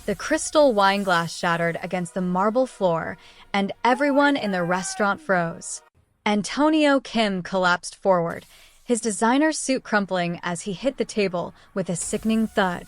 The crystal wine glass shattered against the marble floor, and everyone in the restaurant froze. Antonio Kim collapsed forward, his designer suit crumpling as he hit the table with a sickening thud.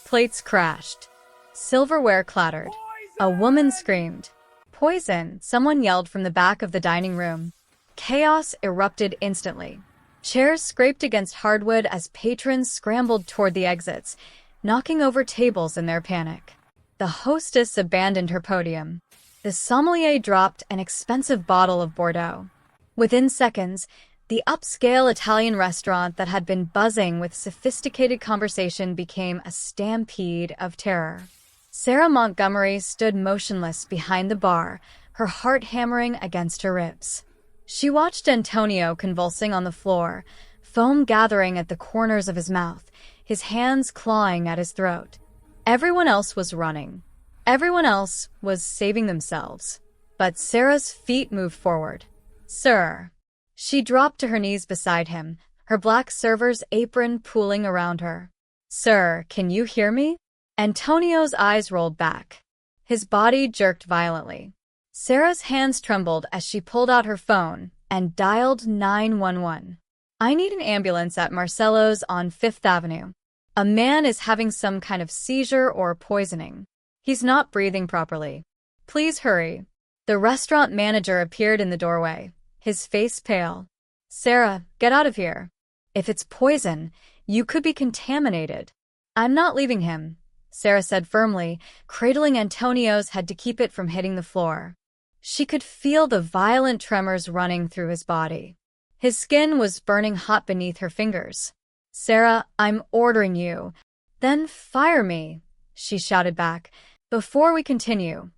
Plates crashed. Silverware clattered. A woman screamed. "Poison!" someone yelled from the back of the dining room. Chaos erupted instantly. Chairs scraped against hardwood as patrons scrambled toward the exits, knocking over tables in their panic. The hostess abandoned her podium. The sommelier dropped an expensive bottle of Bordeaux. Within seconds, the upscale Italian restaurant that had been buzzing with sophisticated conversation became a stampede of terror. Sarah Montgomery stood motionless behind the bar, her heart hammering against her ribs. She watched Antonio convulsing on the floor, foam gathering at the corners of his mouth, his hands clawing at his throat. Everyone else was running. Everyone else was saving themselves. But Sarah's feet moved forward. "Sir." She dropped to her knees beside him, her black server's apron pooling around her. "Sir, can you hear me?" Antonio's eyes rolled back. His body jerked violently. Sarah's hands trembled as she pulled out her phone and dialed 911. "I need an ambulance at Marcello's on 5th Avenue. A man is having some kind of seizure or poisoning. He's not breathing properly. Please hurry." The restaurant manager appeared in the doorway, his face pale. "Sarah, get out of here. If it's poison, you could be contaminated." "I'm not leaving him," Sarah said firmly, cradling Antonio's head to keep it from hitting the floor. She could feel the violent tremors running through his body. His skin was burning hot beneath her fingers. "Sarah, I'm ordering you." "Then fire me," she shouted back. "Before we continue,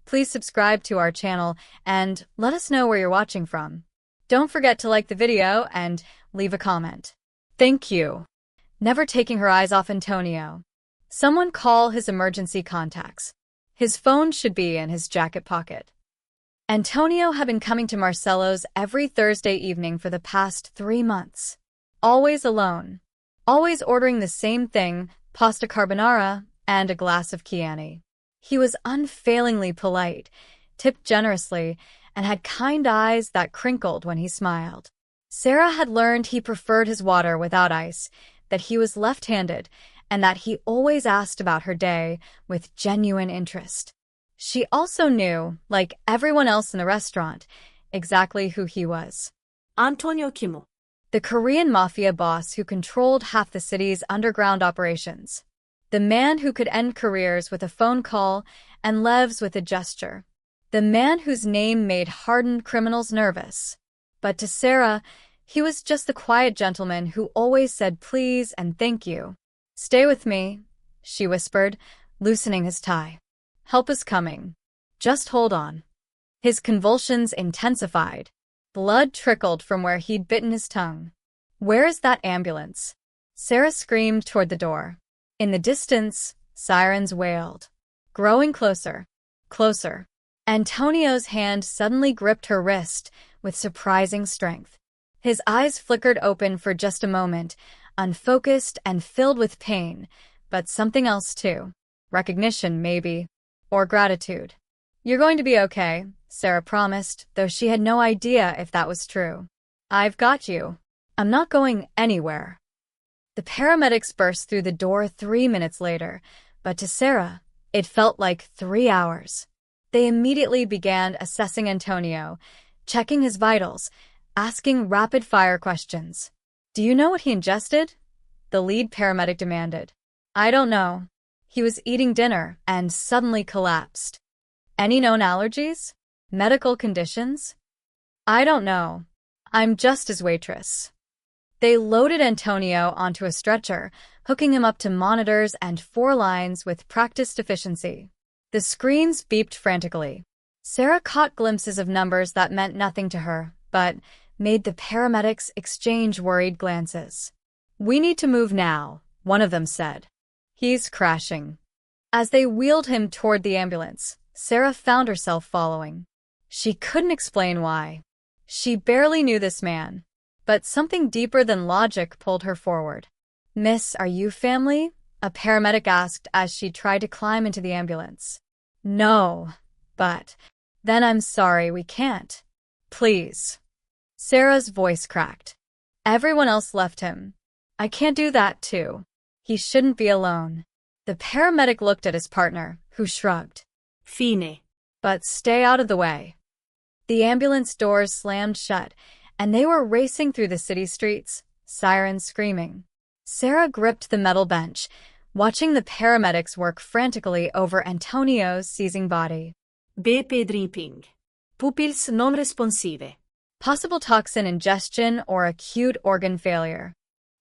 please subscribe to our channel and let us know where you're watching from. Don't forget to like the video and leave a comment. Thank you." Never taking her eyes off Antonio. "Someone call his emergency contacts. His phone should be in his jacket pocket." Antonio had been coming to Marcello's every Thursday evening for the past 3 months. Always alone. Always ordering the same thing, pasta carbonara, and a glass of Chianti. He was unfailingly polite, tipped generously, and had kind eyes that crinkled when he smiled. Sarah had learned he preferred his water without ice, that he was left-handed, and that he always asked about her day with genuine interest. She also knew, like everyone else in the restaurant, exactly who he was. Antonio Kim. The Korean Mafia boss who controlled half the city's underground operations. The man who could end careers with a phone call and lives with a gesture. The man whose name made hardened criminals nervous. But to Sarah, he was just the quiet gentleman who always said please and thank you. "Stay with me," she whispered, loosening his tie. "Help is coming. Just hold on." His convulsions intensified. Blood trickled from where he'd bitten his tongue. "Where is that ambulance?" Sarah screamed toward the door. In the distance, sirens wailed. Growing closer. Closer. Antonio's hand suddenly gripped her wrist with surprising strength. His eyes flickered open for just a moment, unfocused and filled with pain, but something else too. Recognition, maybe. Or gratitude. "You're going to be okay," Sarah promised, though she had no idea if that was true. "I've got you. I'm not going anywhere." The paramedics burst through the door 3 minutes later, but to Sarah, it felt like 3 hours. They immediately began assessing Antonio, checking his vitals, asking rapid-fire questions. "Do you know what he ingested?" the lead paramedic demanded. "I don't know. He was eating dinner and suddenly collapsed." "Any known allergies? Medical conditions?" "I don't know. I'm just his waitress." They loaded Antonio onto a stretcher, hooking him up to monitors and 4 lines with practiced efficiency. The screens beeped frantically. Sarah caught glimpses of numbers that meant nothing to her, but made the paramedics exchange worried glances. "We need to move now," one of them said. "He's crashing." As they wheeled him toward the ambulance, Sarah found herself following. She couldn't explain why. She barely knew this man, but something deeper than logic pulled her forward. "Miss, are you family?" a paramedic asked as she tried to climb into the ambulance. No, but then I'm sorry we can't. Please. Sarah's voice cracked. Everyone else left him. I can't do that too. He shouldn't be alone. The paramedic looked at his partner, who shrugged. Fine. But stay out of the way. The ambulance doors slammed shut, and they were racing through the city streets, sirens screaming. Sarah gripped the metal bench, watching the paramedics work frantically over Antonio's seizing body. BP dripping. Pupils non responsive. Possible toxin ingestion or acute organ failure.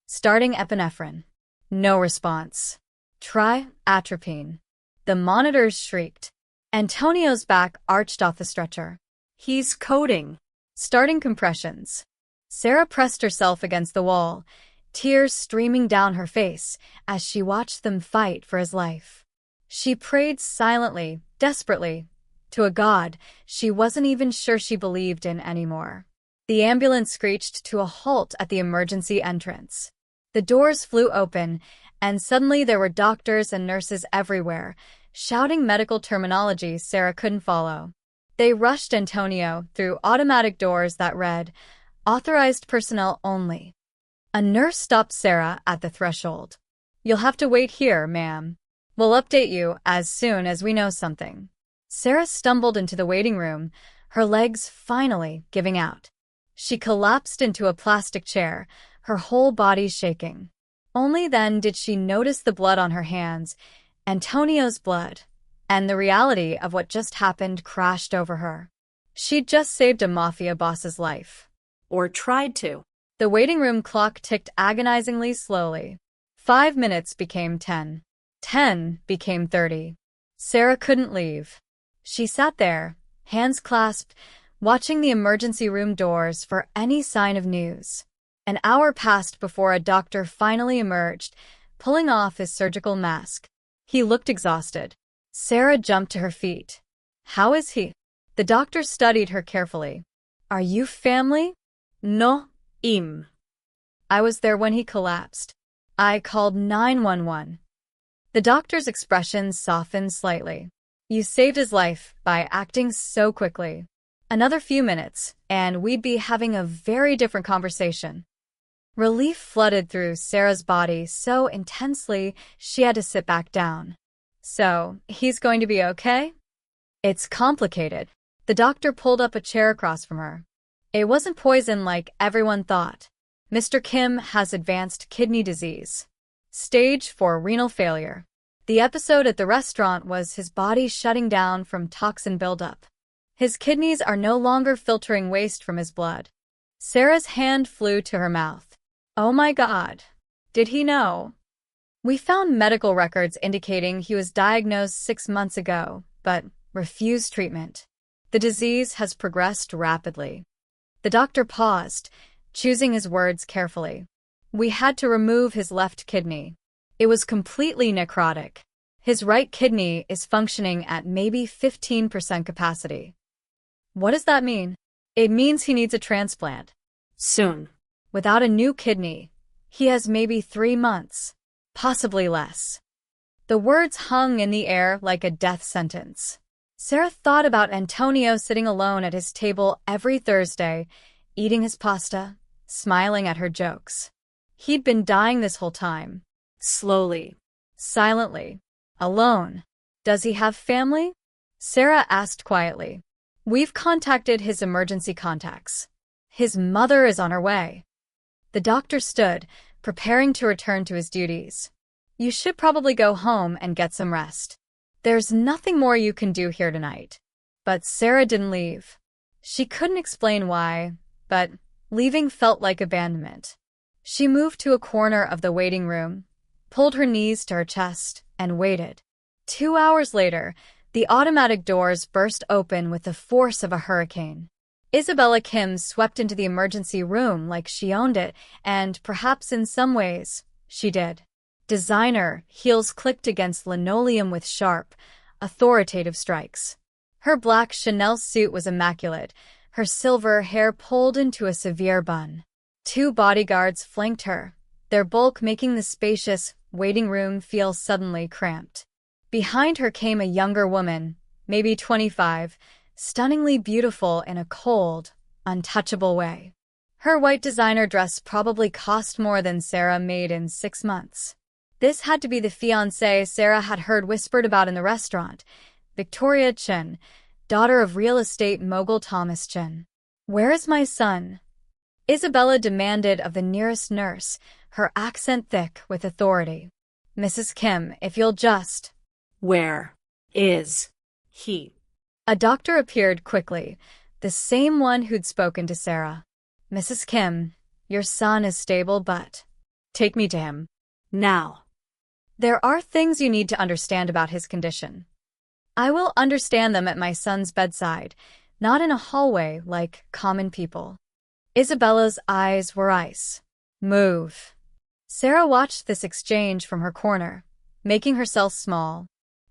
Starting epinephrine. No response. Try atropine. The monitors shrieked. Antonio's back arched off the stretcher. He's coding. Starting compressions. Sarah pressed herself against the wall, tears streaming down her face as she watched them fight for his life. She prayed silently, desperately, to a god she wasn't even sure she believed in anymore. The ambulance screeched to a halt at the emergency entrance. The doors flew open, and suddenly there were doctors and nurses everywhere, shouting medical terminology Sarah couldn't follow. They rushed Antonio through automatic doors that read, "Authorized personnel only." A nurse stopped Sarah at the threshold. "You'll have to wait here, ma'am. We'll update you as soon as we know something." Sarah stumbled into the waiting room, her legs finally giving out. She collapsed into a plastic chair, her whole body shaking. Only then did she notice the blood on her hands, Antonio's blood, and the reality of what just happened crashed over her. She'd just saved a Mafia boss's life. Or tried to. The waiting room clock ticked agonizingly slowly. 5 minutes became 10. 10 became 30. Sarah couldn't leave. She sat there, hands clasped, watching the emergency room doors for any sign of news. An hour passed before a doctor finally emerged, pulling off his surgical mask. He looked exhausted. Sarah jumped to her feet. "How is he?" The doctor studied her carefully. "Are you family?" No, im. "I was there when he collapsed. I called 911. The doctor's expression softened slightly. "You saved his life by acting so quickly. Another few minutes, and we'd be having a very different conversation." Relief flooded through Sarah's body so intensely she had to sit back down. "So, he's going to be okay?" "It's complicated." The doctor pulled up a chair across from her. "It wasn't poison like everyone thought. Mr. Kim has advanced kidney disease. Stage 4 renal failure. The episode at the restaurant was his body shutting down from toxin buildup. His kidneys are no longer filtering waste from his blood." Sarah's hand flew to her mouth. "Oh my God. Did he know?" "We found medical records indicating he was diagnosed 6 months ago, but refused treatment. The disease has progressed rapidly." The doctor paused, choosing his words carefully. "We had to remove his left kidney. It was completely necrotic. His right kidney is functioning at maybe 15% capacity." "What does that mean?" "It means he needs a transplant. Soon. Without a new kidney, he has maybe 3 months, possibly less." The words hung in the air like a death sentence. Sarah thought about Antonio sitting alone at his table every Thursday, eating his pasta, smiling at her jokes. He'd been dying this whole time. Slowly. Silently. Alone. "Does he have family?" Sarah asked quietly. "We've contacted his emergency contacts. His mother is on her way." The doctor stood, preparing to return to his duties. "You should probably go home and get some rest. There's nothing more you can do here tonight." But Sarah didn't leave. She couldn't explain why, but leaving felt like abandonment. She moved to a corner of the waiting room, pulled her knees to her chest, and waited. 2 hours later, the automatic doors burst open with the force of a hurricane. Isabella Kim swept into the emergency room like she owned it, and perhaps in some ways, she did. Designer heels clicked against linoleum with sharp, authoritative strikes. Her black Chanel suit was immaculate, her silver hair pulled into a severe bun. 2 bodyguards flanked her, their bulk making the spacious, waiting room feel suddenly cramped. Behind her came a younger woman, maybe 25, stunningly beautiful in a cold, untouchable way. Her white designer dress probably cost more than Sarah made in 6 months. This had to be the fiancé Sarah had heard whispered about in the restaurant, Victoria Chen, daughter of real estate mogul Thomas Chen. "Where is my son?" Isabella demanded of the nearest nurse, her accent thick with authority. "Mrs. Kim, if you'll just—" Where is he? A doctor appeared quickly, the same one who'd spoken to Sarah. "Mrs. Kim, your son is stable, but—" Take me to him. Now. "There are things you need to understand about his condition. I will understand them at my son's bedside, not in a hallway like common people." Isabella's eyes were ice. "Move." Sarah watched this exchange from her corner, making herself small.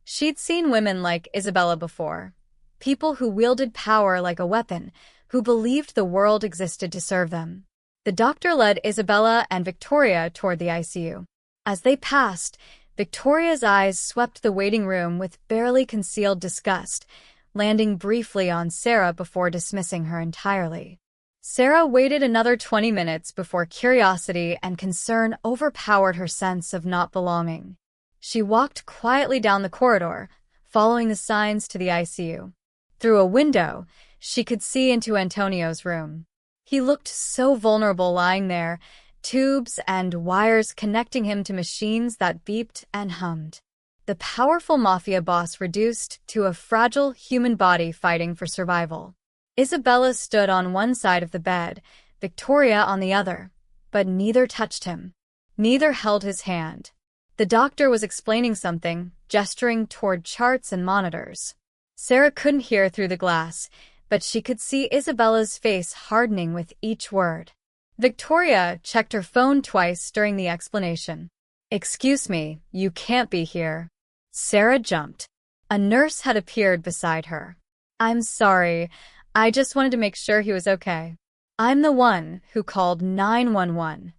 She'd seen women like Isabella before, people who wielded power like a weapon, who believed the world existed to serve them. The doctor led Isabella and Victoria toward the ICU. As they passed, Victoria's eyes swept the waiting room with barely concealed disgust, landing briefly on Sarah before dismissing her entirely. Sarah waited another 20 minutes before curiosity and concern overpowered her sense of not belonging. She walked quietly down the corridor, following the signs to the ICU. Through a window, she could see into Antonio's room. He looked so vulnerable lying there, tubes and wires connecting him to machines that beeped and hummed. The powerful Mafia boss reduced to a fragile human body fighting for survival. Isabella stood on one side of the bed, Victoria on the other, but neither touched him. Neither held his hand. The doctor was explaining something, gesturing toward charts and monitors. Sarah couldn't hear through the glass, but she could see Isabella's face hardening with each word. Victoria checked her phone twice during the explanation. "Excuse me, you can't be here." Sarah jumped. A nurse had appeared beside her. "I'm sorry, I just wanted to make sure he was okay. I'm the one who called 911.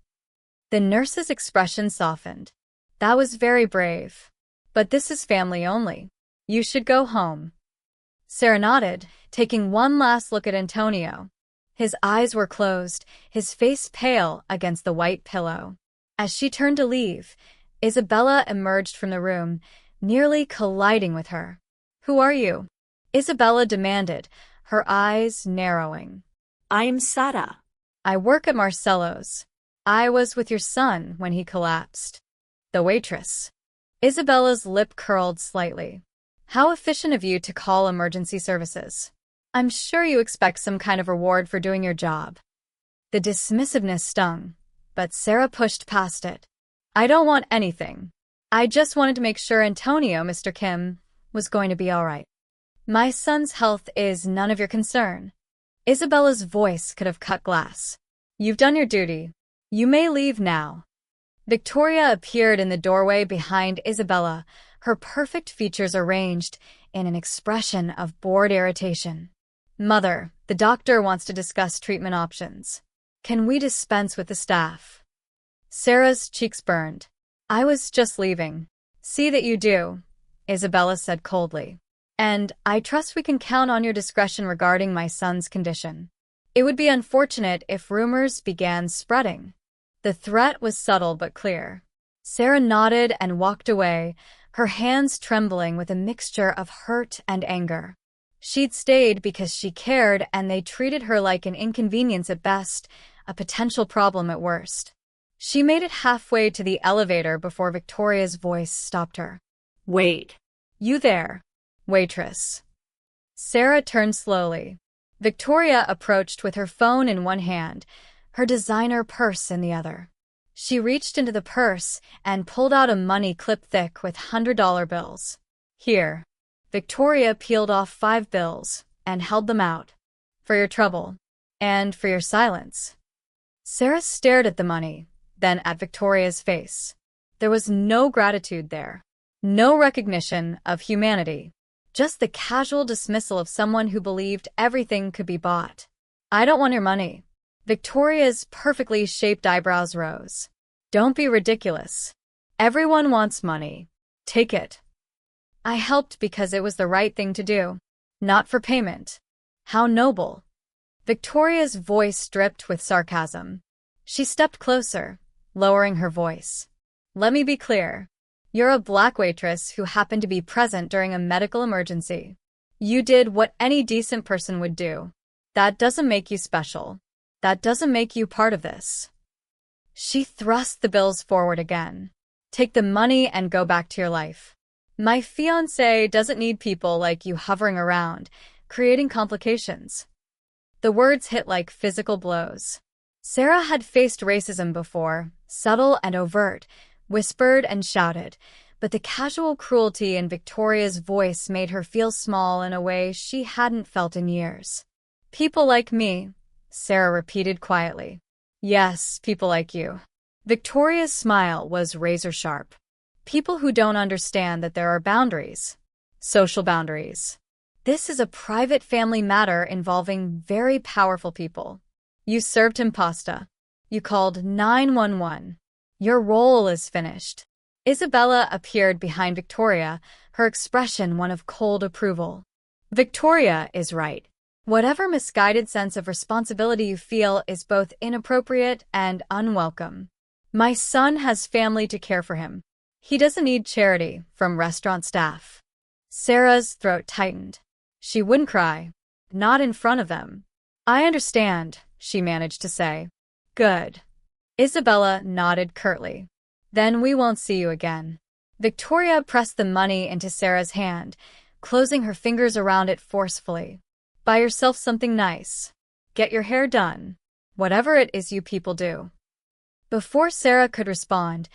The nurse's expression softened. "That was very brave. But this is family only. You should go home." Sarah nodded, taking one last look at Antonio. His eyes were closed, his face pale against the white pillow. As she turned to leave, Isabella emerged from the room, nearly colliding with her. "Who are you?" Isabella demanded, her eyes narrowing. I'm Sarah. "I work at Marcello's. I was with your son when he collapsed." "The waitress." Isabella's lip curled slightly. "How efficient of you to call emergency services. I'm sure you expect some kind of reward for doing your job." The dismissiveness stung, but Sarah pushed past it. "I don't want anything. I just wanted to make sure Antonio, Mr. Kim, was going to be all right. My son's health is none of your concern." Isabella's voice could have cut glass. "You've done your duty. You may leave now." Victoria appeared in the doorway behind Isabella, her perfect features arranged in an expression of bored irritation. "Mother, the doctor wants to discuss treatment options. Can we dispense with the staff?" Sarah's cheeks burned. "I was just leaving." "See that you do," Isabella said coldly. "And I trust we can count on your discretion regarding my son's condition. It would be unfortunate if rumors began spreading." The threat was subtle but clear. Sarah nodded and walked away, her hands trembling with a mixture of hurt and anger. She'd stayed because she cared, and they treated her like an inconvenience at best, a potential problem at worst. She made it halfway to the elevator before Victoria's voice stopped her. "Wait." "You there, waitress." Sarah turned slowly. Victoria approached with her phone in one hand, her designer purse in the other. She reached into the purse and pulled out a money clip thick with $100 bills. "Here." Victoria peeled off 5 bills and held them out. "For your trouble. And for your silence." Sarah stared at the money, then at Victoria's face. There was no gratitude there. No recognition of humanity. Just the casual dismissal of someone who believed everything could be bought. "I don't want your money." Victoria's perfectly shaped eyebrows rose. "Don't be ridiculous." Everyone wants money. Take it. I helped because it was the right thing to do, not for payment. How noble. Victoria's voice dripped with sarcasm. She stepped closer, lowering her voice. Let me be clear. You're a black waitress who happened to be present during a medical emergency. You did what any decent person would do. That doesn't make you special. That doesn't make you part of this. She thrust the bills forward again. Take the money and go back to your life. My fiancé doesn't need people like you hovering around, creating complications. The words hit like physical blows. Sarah had faced racism before, subtle and overt, whispered and shouted, but the casual cruelty in Victoria's voice made her feel small in a way she hadn't felt in years. People like me, Sarah repeated quietly. Yes, people like you. Victoria's smile was razor-sharp. People who don't understand that there are boundaries. Social boundaries. This is a private family matter involving very powerful people. You served him pasta. You called 911. Your role is finished. Isabella appeared behind Victoria, her expression one of cold approval. Victoria is right. Whatever misguided sense of responsibility you feel is both inappropriate and unwelcome. My son has family to care for him. He doesn't need charity from restaurant staff. Sarah's throat tightened. She wouldn't cry. Not in front of them. I understand, she managed to say. Good. Isabella nodded curtly. Then we won't see you again. Victoria pressed the money into Sarah's hand, closing her fingers around it forcefully. Buy yourself something nice. Get your hair done. Whatever it is you people do. Before Sarah could respond,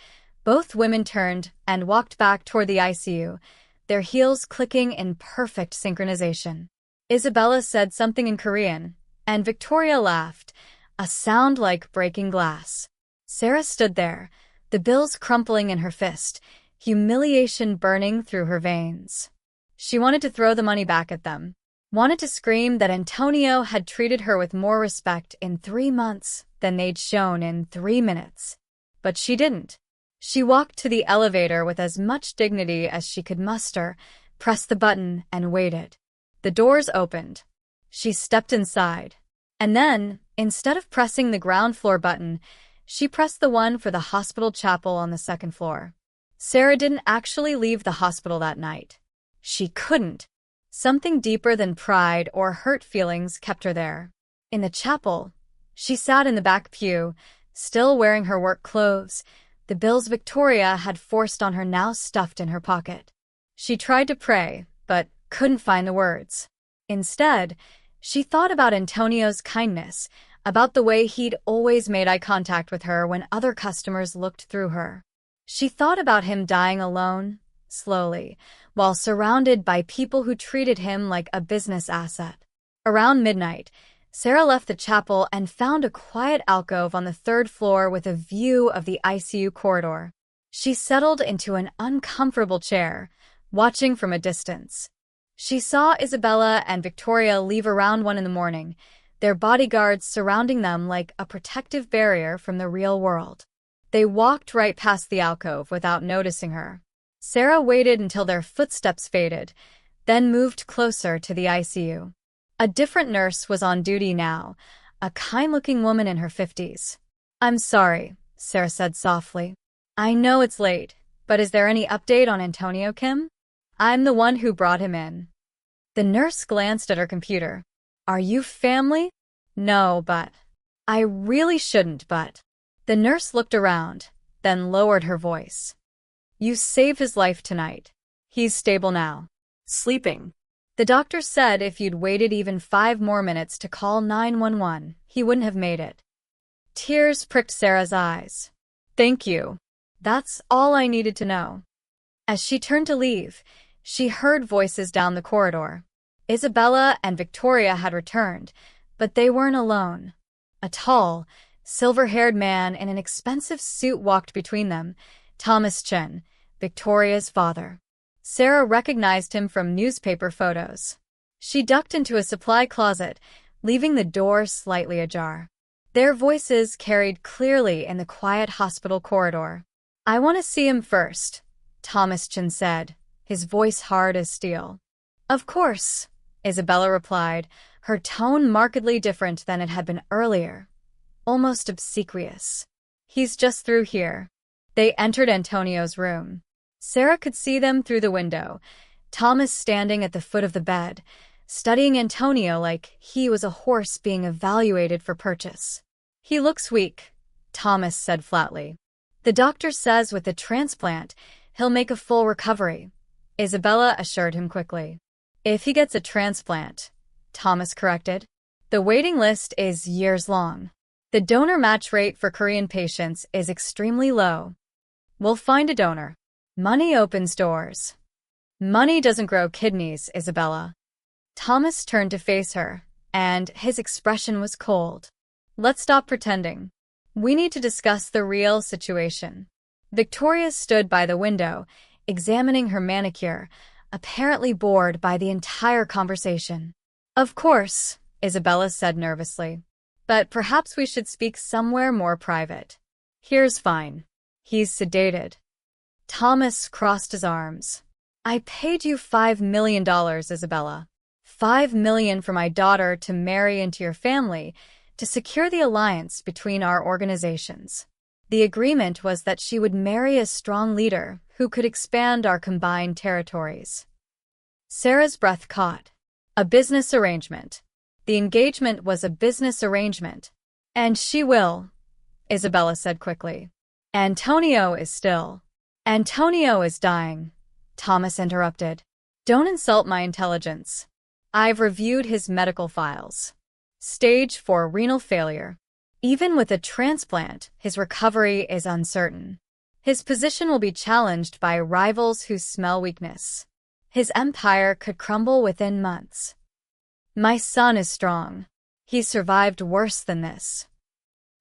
both women turned and walked back toward the ICU, their heels clicking in perfect synchronization. Isabella said something in Korean, and Victoria laughed, a sound like breaking glass. Sarah stood there, the bills crumpling in her fist, humiliation burning through her veins. She wanted to throw the money back at them, wanted to scream that Antonio had treated her with more respect in 3 months than they'd shown in 3 minutes. But she didn't. She walked to the elevator with as much dignity as she could muster, pressed the button, and waited. The doors opened. She stepped inside. And then, instead of pressing the ground floor button, she pressed the one for the hospital chapel on the 2nd floor. Sarah didn't actually leave the hospital that night. She couldn't. Something deeper than pride or hurt feelings kept her there. In the chapel, she sat in the back pew, still wearing her work clothes, the bills Victoria had forced on her now stuffed in her pocket. She tried to pray, but couldn't find the words. Instead, she thought about Antonio's kindness, about the way he'd always made eye contact with her when other customers looked through her. She thought about him dying alone, slowly, while surrounded by people who treated him like a business asset. Around midnight, Sarah left the chapel and found a quiet alcove on the 3rd floor with a view of the ICU corridor. She settled into an uncomfortable chair, watching from a distance. She saw Isabella and Victoria leave around 1 in the morning, their bodyguards surrounding them like a protective barrier from the real world. They walked right past the alcove without noticing her. Sarah waited until their footsteps faded, then moved closer to the ICU. A different nurse was on duty now, a kind-looking woman in her 50s. I'm sorry, Sarah said softly. I know it's late, but is there any update on Antonio Kim? I'm the one who brought him in. The nurse glanced at her computer. Are you family? No, but... I really shouldn't, but... The nurse looked around, then lowered her voice. You saved his life tonight. He's stable now. Sleeping. The doctor said if you'd waited even 5 more minutes to call 911, he wouldn't have made it. Tears pricked Sarah's eyes. Thank you. That's all I needed to know. As she turned to leave, she heard voices down the corridor. Isabella and Victoria had returned, but they weren't alone. A tall, silver-haired man in an expensive suit walked between them, Thomas Chen, Victoria's father. Sarah recognized him from newspaper photos. She ducked into a supply closet, leaving the door slightly ajar. Their voices carried clearly in the quiet hospital corridor. I want to see him first, Thomas Chin said, his voice hard as steel. Of course, Isabella replied, her tone markedly different than it had been earlier, almost obsequious. He's just through here. They entered Antonio's room. Sarah could see them through the window, Thomas standing at the foot of the bed, studying Antonio like he was a horse being evaluated for purchase. He looks weak, Thomas said flatly. The doctor says with the transplant, he'll make a full recovery, Isabella assured him quickly. If he gets a transplant, Thomas corrected. The waiting list is years long. The donor match rate for Korean patients is extremely low. We'll find a donor. Money opens doors. Money doesn't grow kidneys, Isabella. Thomas turned to face her, and his expression was cold. Let's stop pretending. We need to discuss the real situation. Victoria stood by the window, examining her manicure, apparently bored by the entire conversation. Of course, Isabella said nervously. But perhaps we should speak somewhere more private. Here's fine. He's sedated. Thomas crossed his arms. I paid you $5 million, Isabella. $5 million for my daughter to marry into your family, to secure the alliance between our organizations. The agreement was that she would marry a strong leader who could expand our combined territories. Sarah's breath caught. A business arrangement. The engagement was a business arrangement. And she will, Isabella said quickly. Antonio is still. Antonio is dying, Thomas interrupted. Don't insult my intelligence. I've reviewed his medical files. Stage 4 renal failure. Even with a transplant, his recovery is uncertain. His position will be challenged by rivals who smell weakness. His empire could crumble within months. My son is strong. He survived worse than this.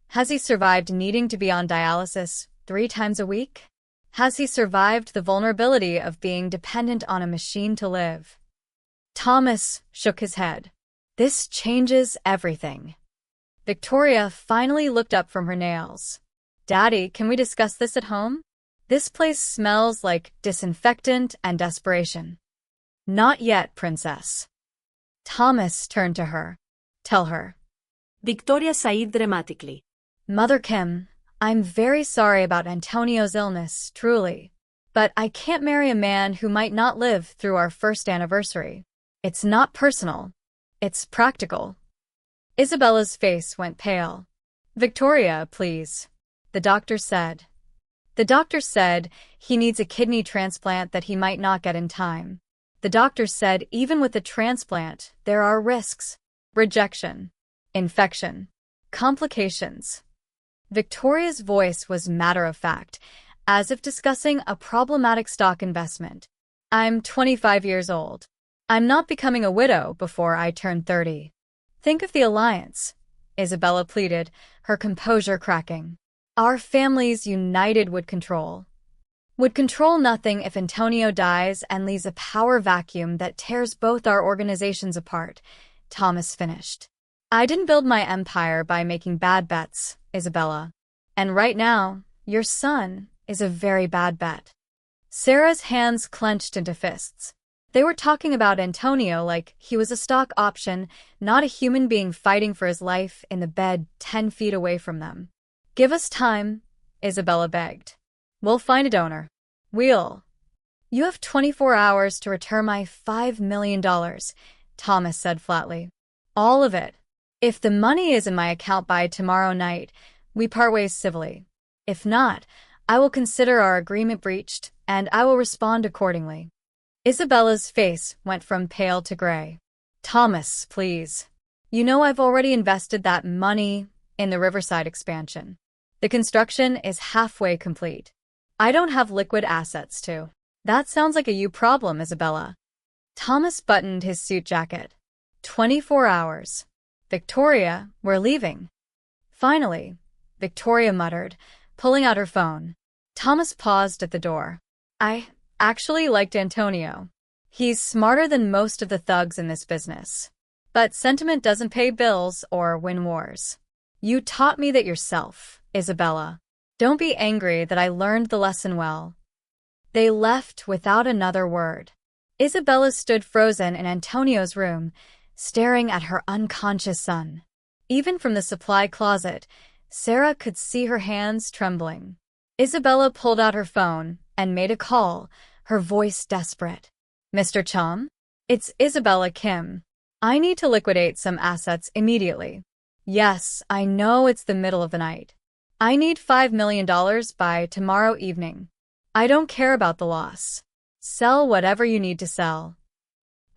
Has he survived needing to be on dialysis 3 times a week? Has he survived the vulnerability of being dependent on a machine to live? Thomas shook his head. This changes everything. Victoria finally looked up from her nails. Daddy, can we discuss this at home? This place smells like disinfectant and desperation. Not yet, princess. Thomas turned to her. Tell her. Victoria sighed dramatically. Mother Kim, I'm very sorry about Antonio's illness, truly. But I can't marry a man who might not live through our first anniversary. It's not personal. It's practical. Isabella's face went pale. Victoria, please. The doctor said. The doctor said he needs a kidney transplant that he might not get in time. The doctor said even with a transplant, there are risks. Rejection. Infection. Complications. Victoria's voice was matter-of-fact, as if discussing a problematic stock investment. I'm 25 years old. I'm not becoming a widow before I turn 30. Think of the alliance, Isabella pleaded, her composure cracking. Our families united would control nothing if Antonio dies and leaves a power vacuum that tears both our organizations apart, Thomas finished. I didn't build my empire by making bad bets, Isabella. And right now, your son is a very bad bet. Sarah's hands clenched into fists. They were talking about Antonio like he was a stock option, not a human being fighting for his life in the bed 10 feet away from them. Give us time, Isabella begged. We'll find a donor. You have 24 hours to return my $5 million, Thomas said flatly. All of it. If the money is in my account by tomorrow night, we part ways civilly. If not, I will consider our agreement breached, and I will respond accordingly. Isabella's face went from pale to gray. Thomas, please. You know I've already invested that money in the Riverside expansion. The construction is halfway complete. I don't have liquid assets to. That sounds like a you problem, Isabella. Thomas buttoned his suit jacket. 24 hours. Victoria, we're leaving. Finally, Victoria muttered, pulling out her phone. Thomas paused at the door. I actually liked Antonio. He's smarter than most of the thugs in this business. But sentiment doesn't pay bills or win wars. You taught me that yourself, Isabella. Don't be angry that I learned the lesson well. They left without another word. Isabella stood frozen in Antonio's room, staring at her unconscious son. Even from the supply closet, Sarah could see her hands trembling. Isabella pulled out her phone and made a call, her voice desperate. Mr. Chom? It's Isabella Kim. I need to liquidate some assets immediately. Yes, I know it's the middle of the night. I need $5 million by tomorrow evening. I don't care about the loss. Sell whatever you need to sell.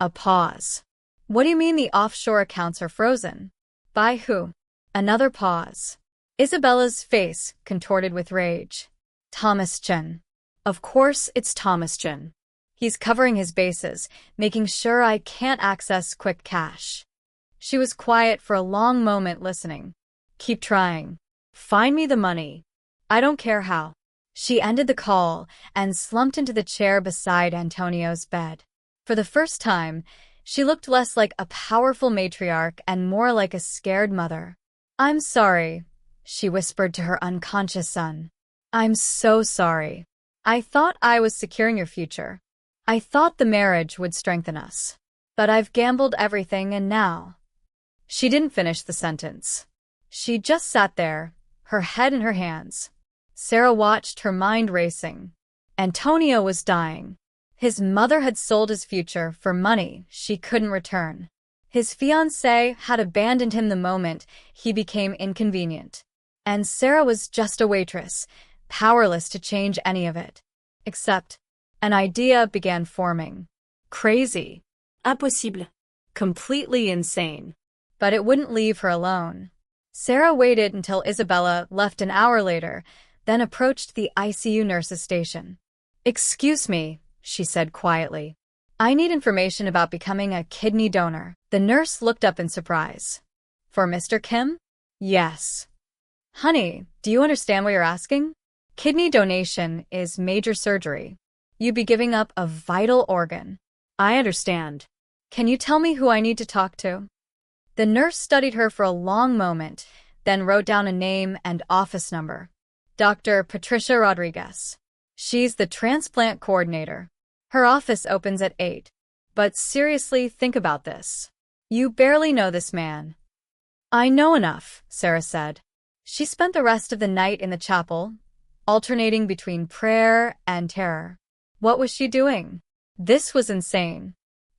A pause. What do you mean the offshore accounts are frozen? By who? Another pause. Isabella's face contorted with rage. Thomas Chen. Of course it's Thomas Chen. He's covering his bases, making sure I can't access quick cash. She was quiet for a long moment listening. Keep trying. Find me the money. I don't care how. She ended the call and slumped into the chair beside Antonio's bed. For the first time, she looked less like a powerful matriarch and more like a scared mother. I'm sorry, she whispered to her unconscious son. I'm so sorry. I thought I was securing your future. I thought the marriage would strengthen us. But I've gambled everything and now. She didn't finish the sentence. She just sat there, her head in her hands. Sarah watched, her mind racing. Antonio was dying. His mother had sold his future for money she couldn't return. His fiancée had abandoned him the moment he became inconvenient. And Sarah was just a waitress, powerless to change any of it. Except, an idea began forming. Crazy. Impossible. Completely insane. But it wouldn't leave her alone. Sarah waited until Isabella left an hour later, then approached the ICU nurse's station. Excuse me, she said quietly. I need information about becoming a kidney donor. The nurse looked up in surprise. For Mr. Kim? Yes. Honey, do you understand what you're asking? Kidney donation is major surgery. You'd be giving up a vital organ. I understand. Can you tell me who I need to talk to? The nurse studied her for a long moment, then wrote down a name and office number. Dr. Patricia Rodriguez. She's the transplant coordinator. Her office opens at 8. But seriously, think about this. You barely know this man. I know enough, Sarah said. She spent the rest of the night in the chapel, alternating between prayer and terror. What was she doing? This was insane.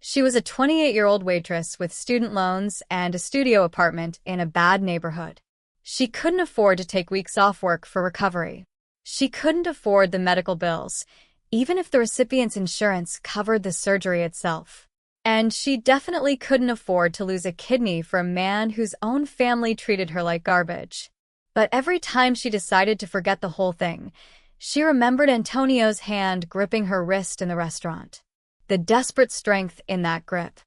She was a 28-year-old waitress with student loans and a studio apartment in a bad neighborhood. She couldn't afford to take weeks off work for recovery. She couldn't afford the medical bills, even if the recipient's insurance covered the surgery itself. And she definitely couldn't afford to lose a kidney for a man whose own family treated her like garbage. But every time she decided to forget the whole thing, she remembered Antonio's hand gripping her wrist in the restaurant. The desperate strength in that grip.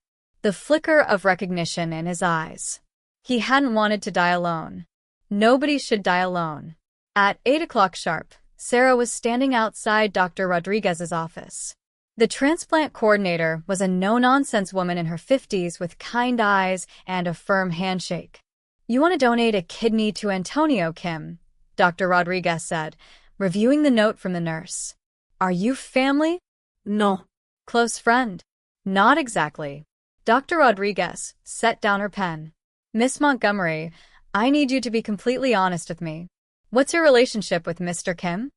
The flicker of recognition in his eyes. He hadn't wanted to die alone. Nobody should die alone. At 8 o'clock sharp, Sarah was standing outside Dr. Rodriguez's office. The transplant coordinator was a no-nonsense woman in her 50s with kind eyes and a firm handshake. You want to donate a kidney to Antonio Kim, Dr. Rodriguez said, reviewing the note from the nurse. Are you family? No. Close friend? Not exactly. Dr. Rodriguez set down her pen. Miss Montgomery, I need you to be completely honest with me. What's your relationship with Mr. Kim?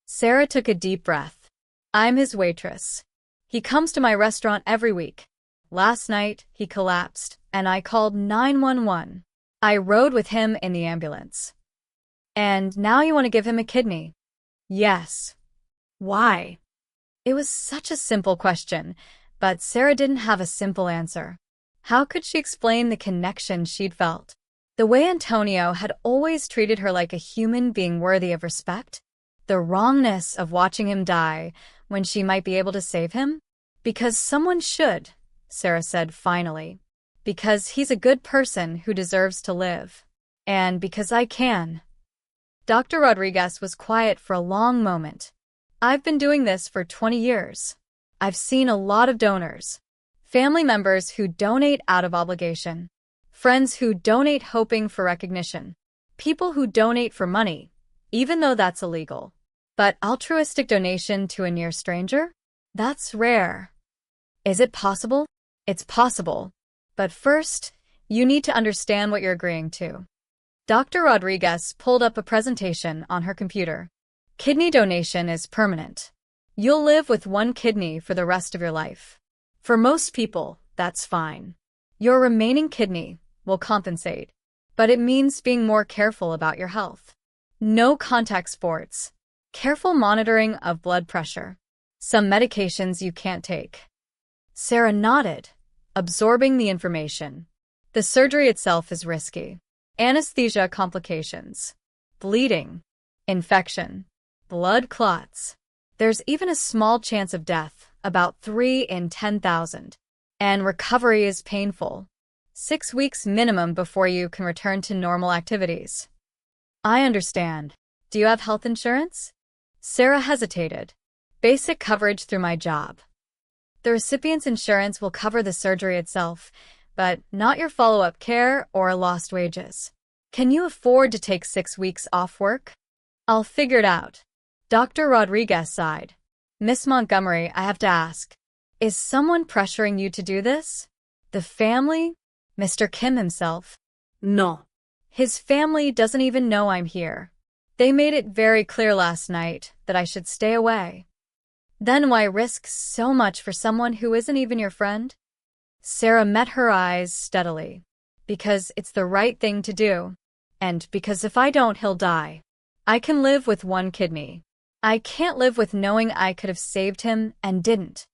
Sarah took a deep breath. I'm his waitress. He comes to my restaurant every week. Last night, he collapsed, and I called 911. I rode with him in the ambulance. And now you want to give him a kidney? Yes. Why? It was such a simple question, but Sarah didn't have a simple answer. How could she explain the connection she'd felt? The way Antonio had always treated her like a human being worthy of respect? The wrongness of watching him die when she might be able to save him? Because someone should, Sarah said finally. Because he's a good person who deserves to live. And because I can. Dr. Rodriguez was quiet for a long moment. I've been doing this for 20 years. I've seen a lot of donors. Family members who donate out of obligation. Friends who donate hoping for recognition. People who donate for money, even though that's illegal. But altruistic donation to a near stranger? That's rare. Is it possible? It's possible. But first, you need to understand what you're agreeing to. Dr. Rodriguez pulled up a presentation on her computer. Kidney donation is permanent. You'll live with one kidney for the rest of your life. For most people, that's fine. Your remaining kidney will compensate, but it means being more careful about your health. No contact sports. Careful monitoring of blood pressure. Some medications you can't take. Sarah nodded, absorbing the information. The surgery itself is risky. Anesthesia complications. Bleeding. Infection. Blood clots. There's even a small chance of death, about 3 in 10,000. And recovery is painful. 6 weeks minimum before you can return to normal activities. I understand. Do you have health insurance? Sarah hesitated. Basic coverage through my job. The recipient's insurance will cover the surgery itself, but not your follow-up care or lost wages. Can you afford to take 6 weeks off work? I'll figure it out. Dr. Rodriguez sighed. Miss Montgomery, I have to ask, is someone pressuring you to do this? The family? Mr. Kim himself? No. His family doesn't even know I'm here. They made it very clear last night that I should stay away. Then why risk so much for someone who isn't even your friend? Sarah met her eyes steadily. Because it's the right thing to do. And because if I don't, he'll die. I can live with one kidney. I can't live with knowing I could have saved him and didn't.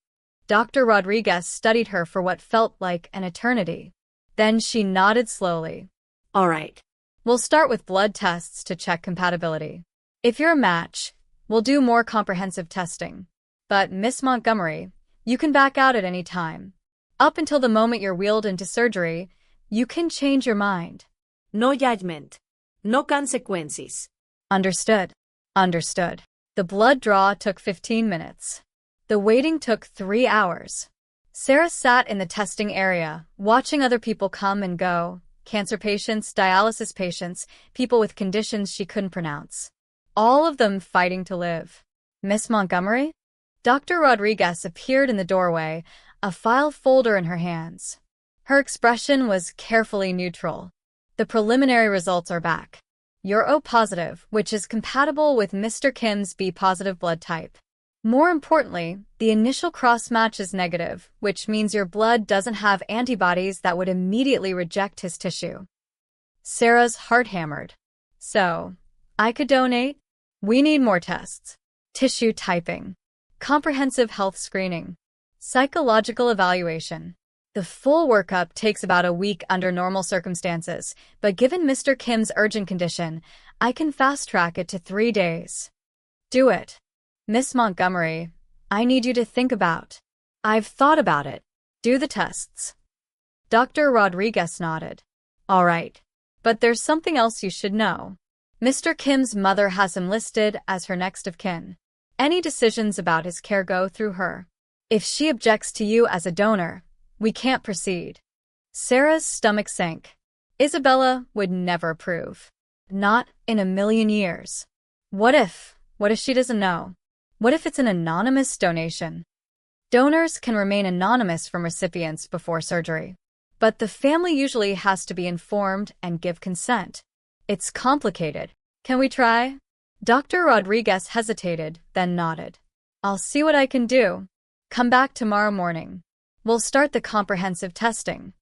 Dr. Rodriguez studied her for what felt like an eternity. Then she nodded slowly. All right. We'll start with blood tests to check compatibility. If you're a match, we'll do more comprehensive testing. But, Miss Montgomery, you can back out at any time. Up until the moment you're wheeled into surgery, you can change your mind. No judgment. No consequences. Understood. Understood. The blood draw took 15 minutes. The waiting took 3 hours. Sarah sat in the testing area, watching other people come and go. Cancer patients, dialysis patients, people with conditions she couldn't pronounce. All of them fighting to live. Miss Montgomery? Dr. Rodriguez appeared in the doorway, a file folder in her hands. Her expression was carefully neutral. The preliminary results are back. You're O positive, which is compatible with Mr. Kim's B positive blood type. More importantly, the initial cross-match is negative, which means your blood doesn't have antibodies that would immediately reject his tissue. Sarah's heart hammered. So, I could donate? We need more tests. Tissue typing. Comprehensive health screening. Psychological evaluation. The full workup takes about a week under normal circumstances, but given Mr. Kim's urgent condition, I can fast-track it to 3 days. Do it. Miss Montgomery, I need you to think about. I've thought about it. Do the tests. Dr. Rodriguez nodded. All right. But there's something else you should know. Mr. Kim's mother has him listed as her next of kin. Any decisions about his care go through her. If she objects to you as a donor, we can't proceed. Sarah's stomach sank. Isabella would never approve. Not in a million years. What if she doesn't know? What if it's an anonymous donation? Donors can remain anonymous from recipients before surgery. But the family usually has to be informed and give consent. It's complicated. Can we try? Dr. Rodriguez hesitated, then nodded. I'll see what I can do. Come back tomorrow morning. We'll start the comprehensive testing.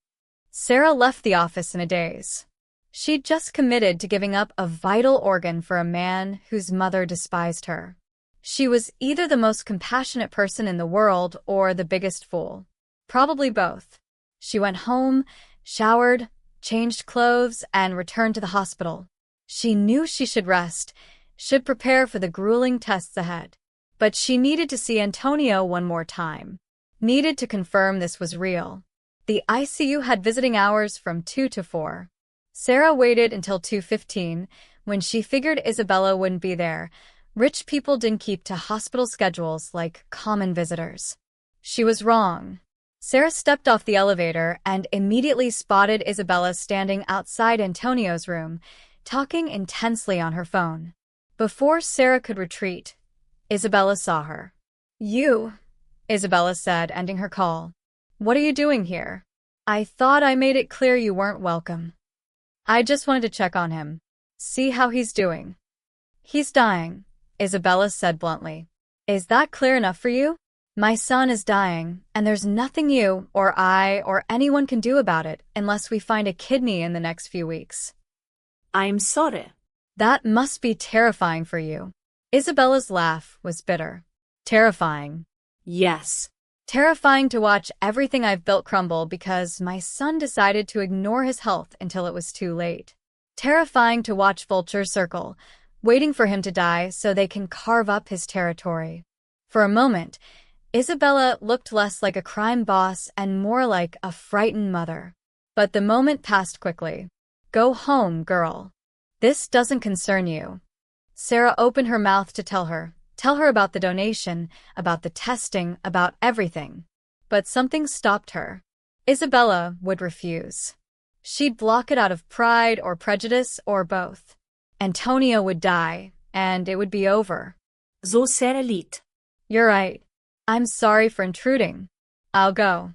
Sarah left the office in a daze. She'd just committed to giving up a vital organ for a man whose mother despised her. She was either the most compassionate person in the world or the biggest fool. Probably both. She went home, showered, changed clothes, and returned to the hospital. She knew she should rest, should prepare for the grueling tests ahead. But she needed to see Antonio one more time. Needed to confirm this was real. The ICU had visiting hours from 2 to 4. Sarah waited until 2:15, when she figured Isabella wouldn't be there. Rich people didn't keep to hospital schedules like common visitors. She was wrong. Sarah stepped off the elevator and immediately spotted Isabella standing outside Antonio's room, talking intensely on her phone. Before Sarah could retreat, Isabella saw her. "You," Isabella said, ending her call. "What are you doing here? I thought I made it clear you weren't welcome." "I just wanted to check on him. See how he's doing." "He's dying," Isabella said bluntly. "Is that clear enough for you? My son is dying, and there's nothing you or I or anyone can do about it unless we find a kidney in the next few weeks." I'm sorry. That must be terrifying for you. Isabella's laugh was bitter. Terrifying. Yes. Terrifying to watch everything I've built crumble because my son decided to ignore his health until it was too late. Terrifying to watch vultures circle, waiting for him to die so they can carve up his territory. For a moment, Isabella looked less like a crime boss and more like a frightened mother. But the moment passed quickly. "Go home, girl. This doesn't concern you." Sarah opened her mouth to tell her about the donation, about the testing, about everything. But something stopped her. Isabella would refuse. She'd block it out of pride or prejudice or both. Antonio would die, and it would be over. So Sarah litt. "You're right. I'm sorry for intruding. I'll go."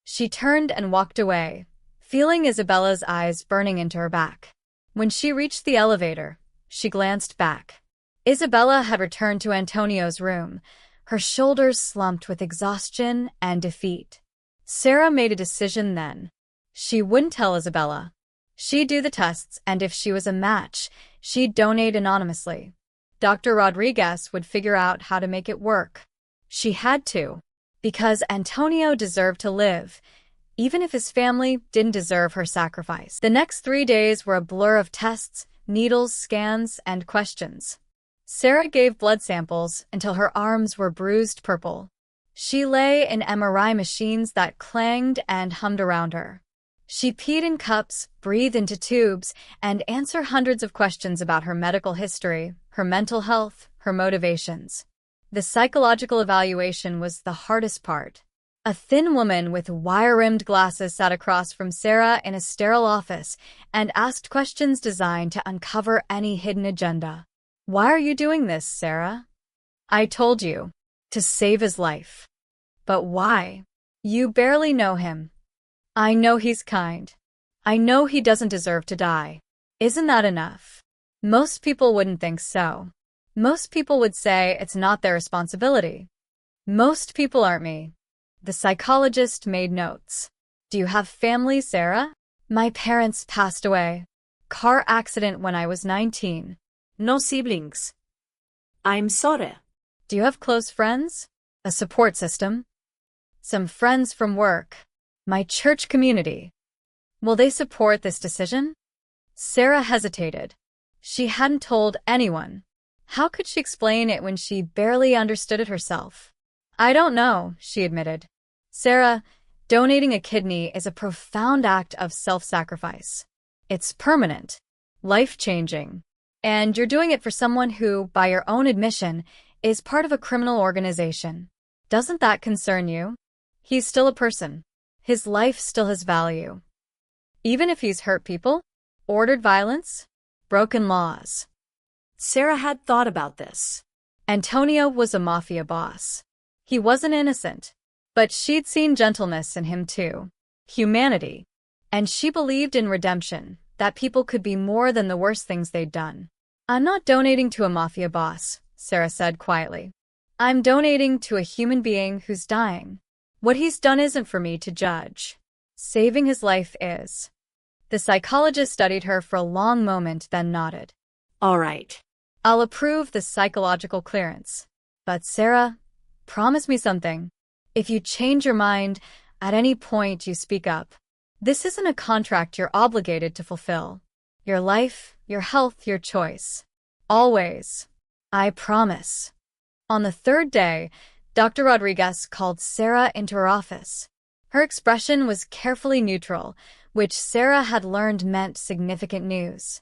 She turned and walked away, feeling Isabella's eyes burning into her back. When she reached the elevator, she glanced back. Isabella had returned to Antonio's room, her shoulders slumped with exhaustion and defeat. Sarah made a decision then. She wouldn't tell Isabella. She'd do the tests, and if she was a match, she'd donate anonymously. Dr. Rodriguez would figure out how to make it work. She had to, because Antonio deserved to live, even if his family didn't deserve her sacrifice. The next 3 days were a blur of tests, needles, scans, and questions. Sarah gave blood samples until her arms were bruised purple. She lay in MRI machines that clanged and hummed around her. She peed in cups, breathed into tubes, and answered hundreds of questions about her medical history, her mental health, her motivations. The psychological evaluation was the hardest part. A thin woman with wire-rimmed glasses sat across from Sarah in a sterile office and asked questions designed to uncover any hidden agenda. "Why are you doing this, Sarah?" "I told you. To save his life." "But why? You barely know him." "I know he's kind. I know he doesn't deserve to die. Isn't that enough?" Most people wouldn't think so. Most people would say it's not their responsibility. Most people aren't me. The psychologist made notes. "Do you have family, Sarah?" "My parents passed away. Car accident when I was 19. No siblings. I'm sorry. "Do you have close friends? A support system?" "Some friends from work. My church community." "Will they support this decision?" Sarah hesitated. She hadn't told anyone. How could she explain it when she barely understood it herself? "I don't know," she admitted. "Sarah, donating a kidney is a profound act of self-sacrifice. It's permanent, life-changing. And you're doing it for someone who, by your own admission, is part of a criminal organization. Doesn't that concern you? He's still a person. His life still has value. Even if he's hurt people, ordered violence, broken laws." Sarah had thought about this. Antonio was a mafia boss. He wasn't innocent, but she'd seen gentleness in him too. Humanity. And she believed in redemption, that people could be more than the worst things they'd done. "I'm not donating to a mafia boss," Sarah said quietly. "I'm donating to a human being who's dying. What he's done isn't for me to judge. Saving his life is." The psychologist studied her for a long moment, then nodded. All right. "I'll approve the psychological clearance. But Sarah, promise me something. If you change your mind, at any point you speak up. This isn't a contract you're obligated to fulfill. Your life, your health, your choice. Always. I promise." On the 3rd day, Dr. Rodriguez called Sarah into her office. Her expression was carefully neutral, which Sarah had learned meant significant news.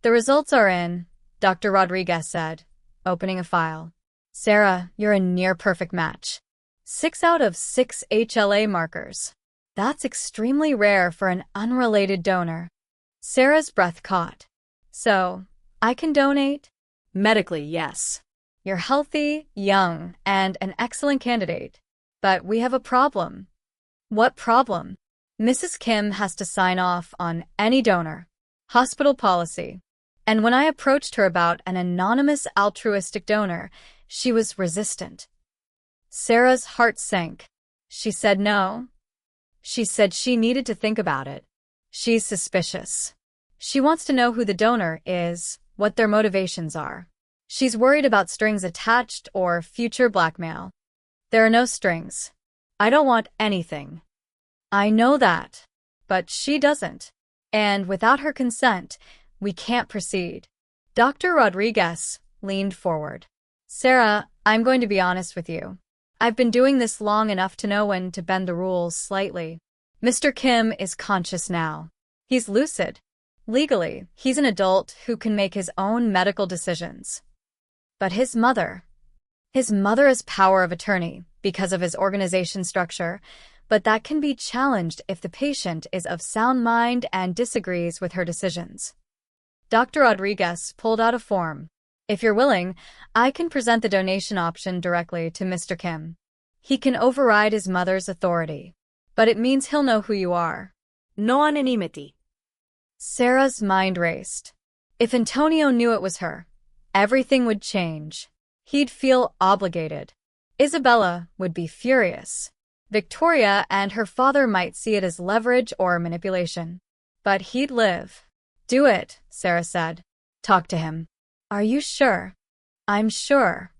"The results are in," Dr. Rodriguez said, opening a file. "Sarah, you're a near-perfect match. 6 out of 6 HLA markers. That's extremely rare for an unrelated donor." Sarah's breath caught. "So, I can donate?" Medically, yes. You're healthy, young, and an excellent candidate. But we have a problem. What problem? Mrs. Kim has to sign off on any donor. Hospital policy. And when I approached her about an anonymous altruistic donor, she was resistant. Sarah's heart sank. She said no. She said she needed to think about it. She's suspicious. She wants to know who the donor is, what their motivations are. She's worried about strings attached or future blackmail. There are no strings. I don't want anything. I know that, but she doesn't. And without her consent, we can't proceed. Dr. Rodriguez leaned forward. Sarah, I'm going to be honest with you. I've been doing this long enough to know when to bend the rules slightly. Mr. Kim is conscious now. He's lucid. Legally, he's an adult who can make his own medical decisions. But his mother has power of attorney because of his organization structure, but that can be challenged if the patient is of sound mind and disagrees with her decisions. Dr. Rodriguez pulled out a form. If you're willing, I can present the donation option directly to Mr. Kim. He can override his mother's authority, but it means he'll know who you are. No anonymity. Sarah's mind raced. If Antonio knew it was her, everything would change. He'd feel obligated. Isabella would be furious. Victoria and her father might see it as leverage or manipulation. But he'd live. Do it, Sarah said. Talk to him. Are you sure? I'm sure.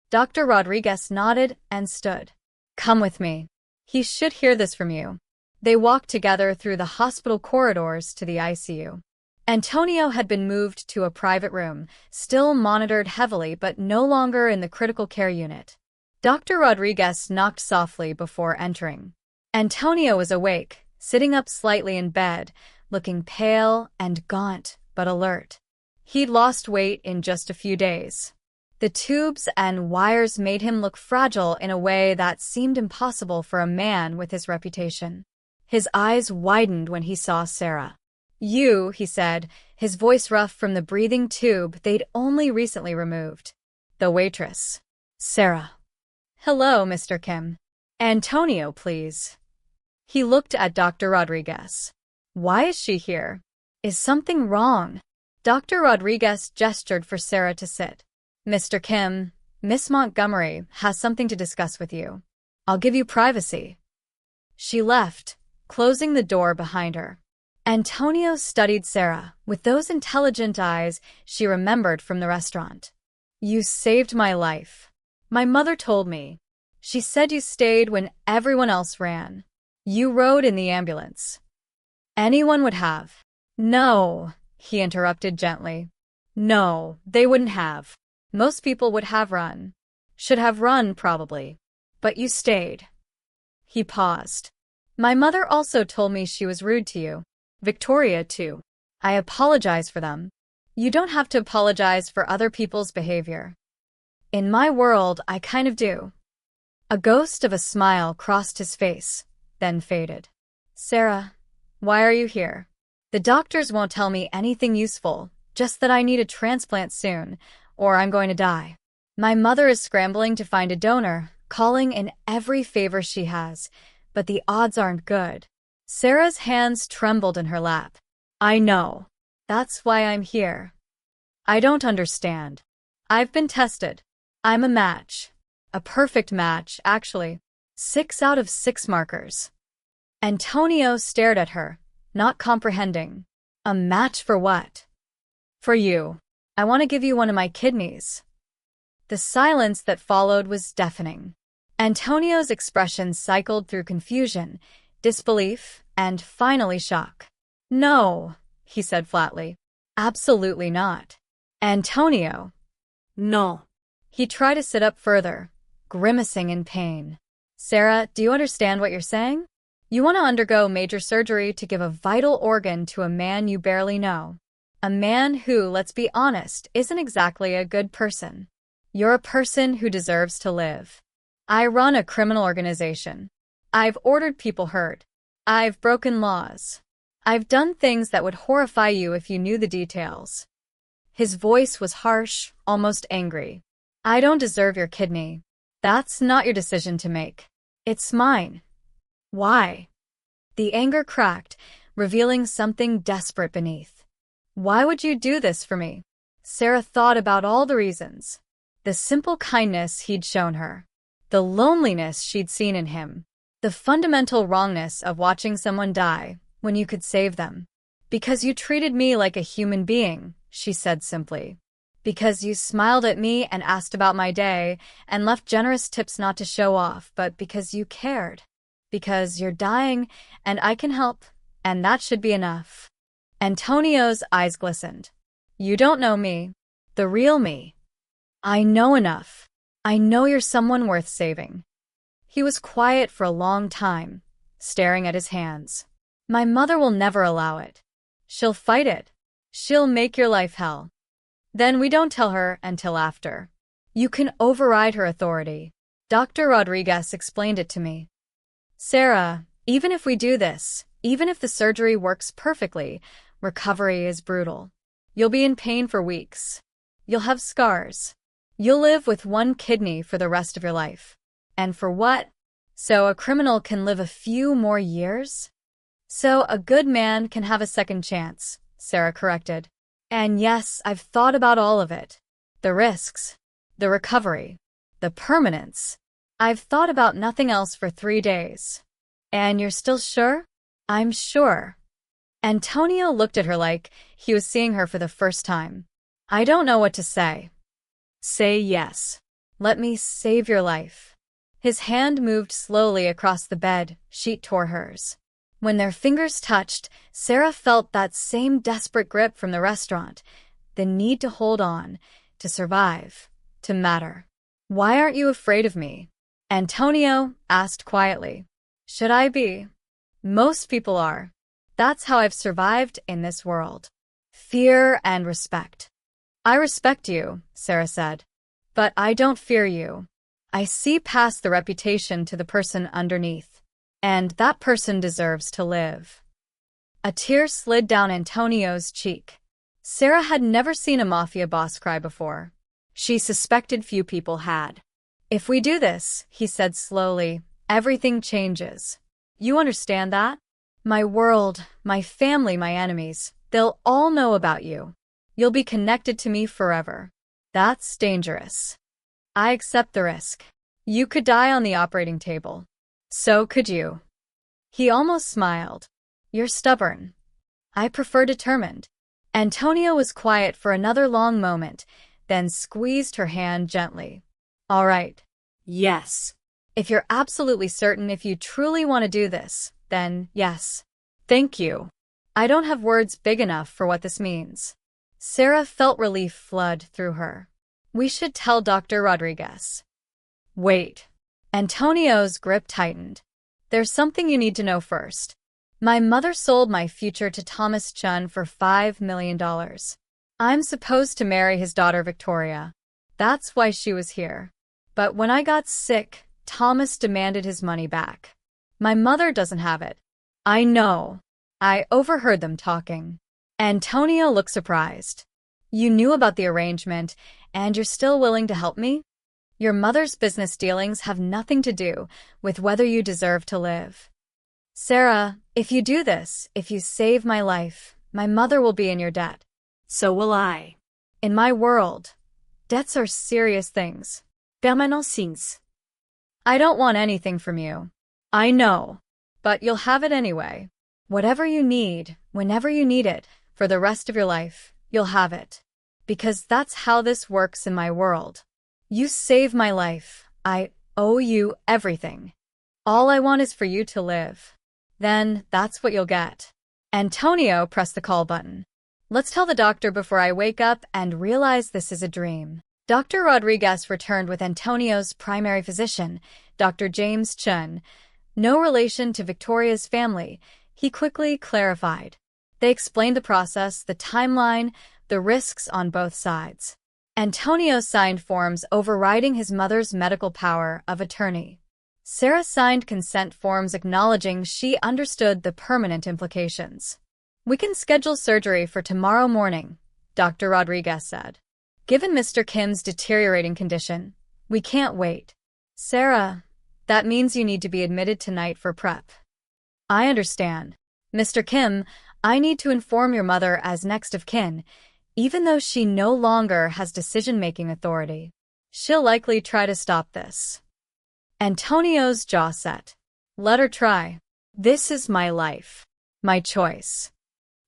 Dr. Rodriguez nodded and stood. Come with me. He should hear this from you. They walked together through the hospital corridors to the ICU. Antonio had been moved to a private room, still monitored heavily but no longer in the critical care unit. Dr. Rodriguez knocked softly before entering. Antonio was awake, sitting up slightly in bed, looking pale and gaunt but alert. He'd lost weight in just a few days. The tubes and wires made him look fragile in a way that seemed impossible for a man with his reputation. His eyes widened when he saw Sarah. You, he said, his voice rough from the breathing tube they'd only recently removed. The waitress. Sarah. Hello, Mr. Kim. Antonio, please. He looked at Dr. Rodriguez. Why is she here? Is something wrong? Dr. Rodriguez gestured for Sarah to sit. Mr. Kim, Miss Montgomery has something to discuss with you. I'll give you privacy. She left, closing the door behind her. Antonio studied Sarah with those intelligent eyes she remembered from the restaurant. You saved my life. My mother told me. She said you stayed when everyone else ran. You rode in the ambulance. Anyone would have. No, he interrupted gently. No, they wouldn't have. Most people would have run. Should have run, probably. But you stayed. He paused. My mother also told me she was rude to you. Victoria, too. I apologize for them. You don't have to apologize for other people's behavior. In my world, I kind of do. A ghost of a smile crossed his face, then faded. Sarah, why are you here? The doctors won't tell me anything useful, just that I need a transplant soon, or I'm going to die. My mother is scrambling to find a donor, calling in every favor she has, but the odds aren't good. Sarah's hands trembled in her lap. I know. That's why I'm here. I don't understand. I've been tested. I'm a match. A perfect match, actually. 6 out of 6 markers. Antonio stared at her, not comprehending. A match for what? For you. I want to give you one of my kidneys. The silence that followed was deafening. Antonio's expression cycled through confusion, disbelief, and finally shock. No, he said flatly. Absolutely not. Antonio. No. He tried to sit up further, grimacing in pain. Sarah, do you understand what you're saying? You want to undergo major surgery to give a vital organ to a man you barely know. A man who, let's be honest, isn't exactly a good person. You're a person who deserves to live. I run a criminal organization. I've ordered people hurt. I've broken laws. I've done things that would horrify you if you knew the details. His voice was harsh, almost angry. I don't deserve your kidney. That's not your decision to make. It's mine. Why? The anger cracked, revealing something desperate beneath. Why would you do this for me? Sarah thought about all the reasons. The simple kindness he'd shown her. The loneliness she'd seen in him. The fundamental wrongness of watching someone die when you could save them. Because you treated me like a human being, she said simply. Because you smiled at me and asked about my day and left generous tips not to show off, but because you cared. Because you're dying and I can help, and that should be enough. Antonio's eyes glistened. You don't know me. The real me. I know enough. I know you're someone worth saving. He was quiet for a long time, staring at his hands. My mother will never allow it. She'll fight it. She'll make your life hell. Then we don't tell her until after. You can override her authority. Dr. Rodriguez explained it to me. Sarah, even if we do this, even if the surgery works perfectly, recovery is brutal. You'll be in pain for weeks. You'll have scars. You'll live with one kidney for the rest of your life. And for what? So a criminal can live a few more years? So a good man can have a second chance, Sarah corrected. And yes, I've thought about all of it. The risks, the recovery, the permanence. I've thought about nothing else for 3 days. And you're still sure? I'm sure. Antonio looked at her like he was seeing her for the first time. I don't know what to say. Say yes. Let me save your life. His hand moved slowly across the bed sheet toward hers. When their fingers touched, Sarah felt that same desperate grip from the restaurant, the need to hold on, to survive, to matter. Why aren't you afraid of me? Antonio asked quietly. Should I be? Most people are. That's how I've survived in this world. Fear and respect. I respect you, Sarah said. But I don't fear you. I see past the reputation to the person underneath. And that person deserves to live. A tear slid down Antonio's cheek. Sarah had never seen a mafia boss cry before. She suspected few people had. If we do this, he said slowly, everything changes. You understand that? My world, my family, my enemies, they'll all know about you. You'll be connected to me forever. That's dangerous. I accept the risk. You could die on the operating table. So could you. He almost smiled. You're stubborn. I prefer determined. Antonio was quiet for another long moment, then squeezed her hand gently. All right. Yes. If you're absolutely certain if you truly want to do this, then yes. Thank you. I don't have words big enough for what this means. Sarah felt relief flood through her. We should tell Dr. Rodriguez. Wait. Antonio's grip tightened. There's something you need to know first. My mother sold my future to Thomas Chun for $5 million. I'm supposed to marry his daughter Victoria. That's why she was here. But when I got sick, Thomas demanded his money back. My mother doesn't have it. I know. I overheard them talking. Antonio looked surprised. You knew about the arrangement, and you're still willing to help me? Your mother's business dealings have nothing to do with whether you deserve to live. Sarah, if you do this, if you save my life, my mother will be in your debt. So will I. In my world, debts are serious things. Permanences. I don't want anything from you. I know. But you'll have it anyway. Whatever you need, whenever you need it, for the rest of your life, you'll have it. Because that's how this works in my world. You saved my life. I owe you everything. All I want is for you to live. Then that's what you'll get. Antonio pressed the call button. Let's tell the doctor before I wake up and realize this is a dream. Dr. Rodriguez returned with Antonio's primary physician, Dr. James Chun. No relation to Victoria's family, he quickly clarified. They explained the process, the timeline, the risks on both sides. Antonio signed forms overriding his mother's medical power of attorney. Sarah signed consent forms acknowledging she understood the permanent implications. We can schedule surgery for tomorrow morning, Dr. Rodriguez said. Given Mr. Kim's deteriorating condition, we can't wait. Sarah, that means you need to be admitted tonight for prep. I understand. Mr. Kim, I need to inform your mother as next of kin, even though she no longer has decision-making authority. She'll likely try to stop this. Antonio's jaw set. Let her try. This is my life. My choice.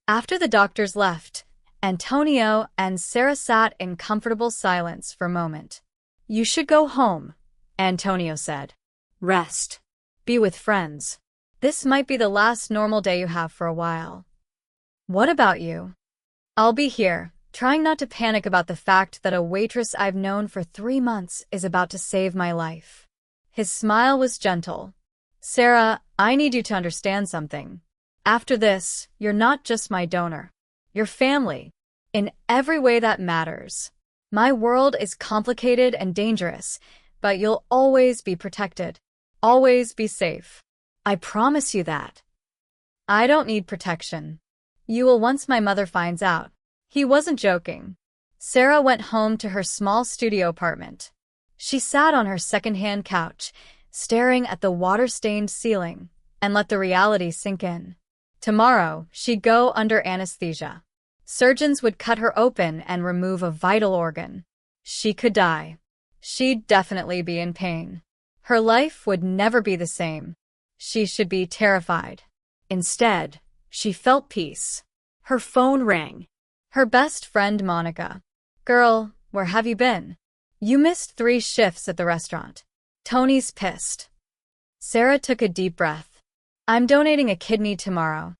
After the doctors left, Antonio and Sarah sat in comfortable silence for a moment. You should go home, Antonio said. Rest. Be with friends. This might be the last normal day you have for a while. What about you? I'll be here, trying not to panic about the fact that a waitress I've known for 3 months is about to save my life. His smile was gentle. Sarah, I need you to understand something. After this, you're not just my donor. You're family. In every way that matters. My world is complicated and dangerous, but you'll always be protected. Always be safe. I promise you that. I don't need protection. You will once my mother finds out. He wasn't joking. Sarah went home to her small studio apartment. She sat on her second-hand couch, staring at the water-stained ceiling, and let the reality sink in. Tomorrow, she'd go under anesthesia. Surgeons would cut her open and remove a vital organ. She could die. She'd definitely be in pain. Her life would never be the same. She should be terrified. Instead, she felt peace. Her phone rang. Her best friend Monica. Girl, where have you been? You missed 3 shifts at the restaurant. Tony's pissed. Sarah took a deep breath. I'm donating a kidney tomorrow.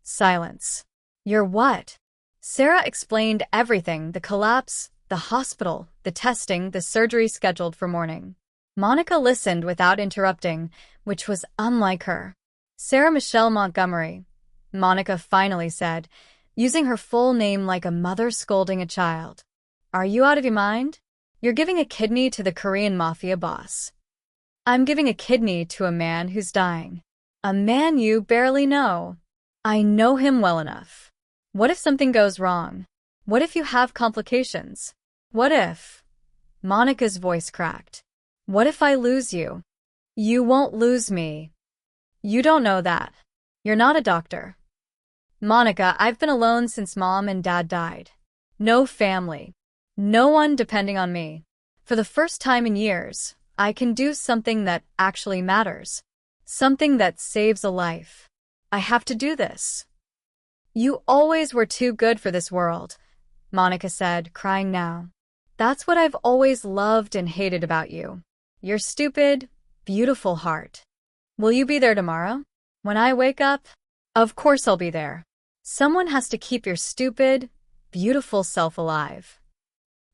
Silence. You're what? Sarah explained everything, the collapse, the hospital, the testing, the surgery scheduled for morning. Monica listened without interrupting, which was unlike her. Sarah Michelle Montgomery, Monica finally said, using her full name like a mother scolding a child. Are you out of your mind? You're giving a kidney to the Korean Mafia boss. I'm giving a kidney to a man who's dying. A man you barely know. I know him well enough. What if something goes wrong? What if you have complications? What if? Monica's voice cracked. What if I lose you? You won't lose me. You don't know that. You're not a doctor. Monica, I've been alone since Mom and Dad died. No family. No one depending on me. For the first time in years, I can do something that actually matters. Something that saves a life. I have to do this. You always were too good for this world, Monica said, crying now. That's what I've always loved and hated about you. Your stupid, beautiful heart. Will you be there tomorrow? When I wake up? Of course I'll be there. Someone has to keep your stupid, beautiful self alive.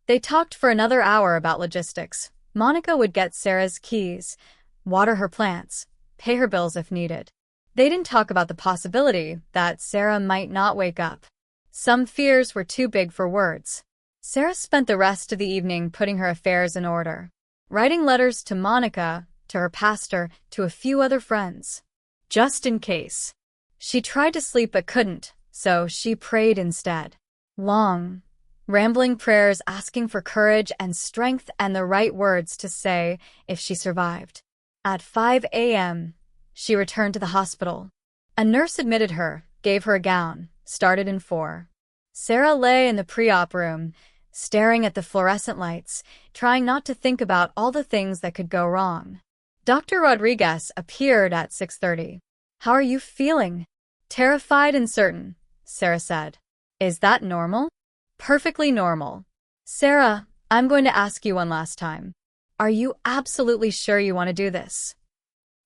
They talked for another hour about logistics. Monica would get Sarah's keys, water her plants, pay her bills if needed. They didn't talk about the possibility that Sarah might not wake up. Some fears were too big for words. Sarah spent the rest of the evening putting her affairs in order, writing letters to Monica, to her pastor, to a few other friends. Just in case. She tried to sleep but couldn't, so she prayed instead. Long, rambling prayers asking for courage and strength and the right words to say if she survived. At 5 a.m., she returned to the hospital. A nurse admitted her, gave her a gown, started in 4. Sarah lay in the pre-op room, staring at the fluorescent lights, trying not to think about all the things that could go wrong. Dr. Rodriguez appeared at 6:30. How are you feeling? Terrified and certain, Sarah said. Is that normal? Perfectly normal. Sarah, I'm going to ask you one last time. Are you absolutely sure you want to do this?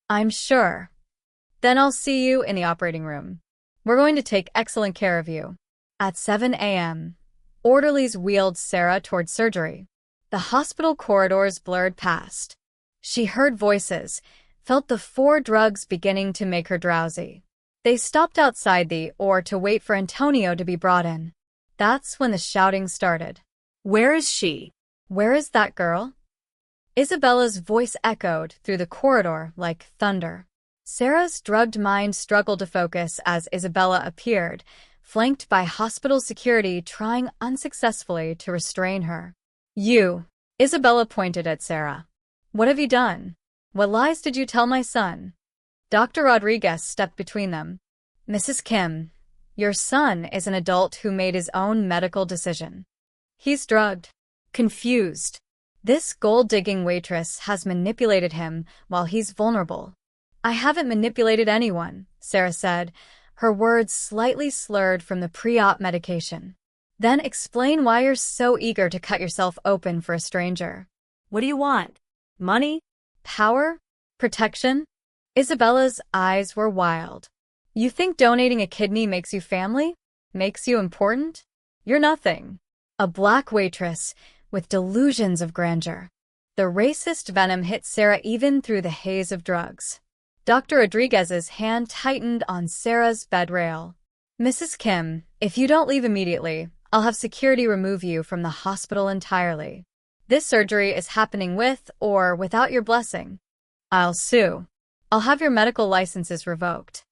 I'm sure. Then I'll see you in the operating room. We're going to take excellent care of you. At 7 a.m., orderlies wheeled Sarah toward surgery. The hospital corridors blurred past. She heard voices, felt the 4 drugs beginning to make her drowsy. They stopped outside the OR to wait for Antonio to be brought in. That's when the shouting started. Where is she? Where is that girl? Isabella's voice echoed through the corridor like thunder. Sarah's drugged mind struggled to focus as Isabella appeared, flanked by hospital security trying unsuccessfully to restrain her. "You," Isabella pointed at Sarah. "What have you done? What lies did you tell my son?" Dr. Rodriguez stepped between them. "Mrs. Kim, your son is an adult who made his own medical decision. He's drugged, confused. This gold-digging waitress has manipulated him while he's vulnerable." "I haven't manipulated anyone," Sarah said, her words slightly slurred from the pre-op medication. "Then explain why you're so eager to cut yourself open for a stranger." What do you want? Money? "Power? Protection?" Isabella's eyes were wild. "You think donating a kidney makes you family? Makes you important? You're nothing. A black waitress with delusions of grandeur." The racist venom hit Sarah even through the haze of drugs. Dr. Rodriguez's hand tightened on Sarah's bed rail. "Mrs. Kim, if you don't leave immediately, I'll have security remove you from the hospital entirely. This surgery is happening with or without your blessing. I'll sue. I'll have your medical licenses revoked.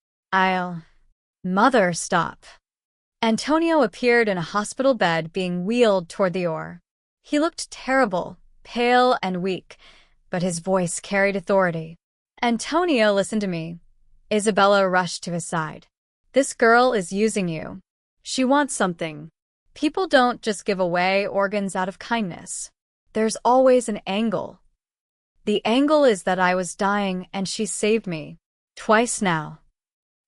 Mother, stop." Antonio appeared in a hospital bed being wheeled toward the OR. He looked terrible, pale and weak, but his voice carried authority. "Antonio, listen to me." Isabella rushed to his side. "This girl is using you. She wants something. People don't just give away organs out of kindness. There's always an angle. The angle is that I was dying and she saved me. Twice now."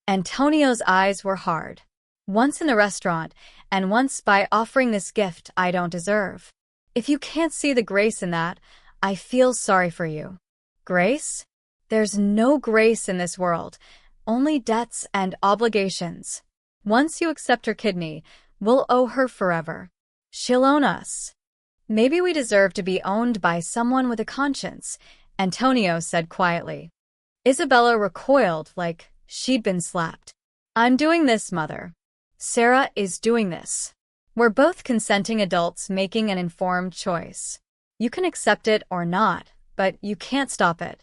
Antonio's eyes were hard. Once in the restaurant, and once by offering this gift I don't deserve. If you can't see the grace in that, I feel sorry for you. Grace? There's no grace in this world, only debts and obligations. Once you accept her kidney, we'll owe her forever. She'll own us. Maybe we deserve to be owned by someone with a conscience, Antonio said quietly. Isabella recoiled like she'd been slapped. "I'm doing this, Mother. Sarah is doing this. We're both consenting adults making an informed choice. You can accept it or not, but you can't stop it."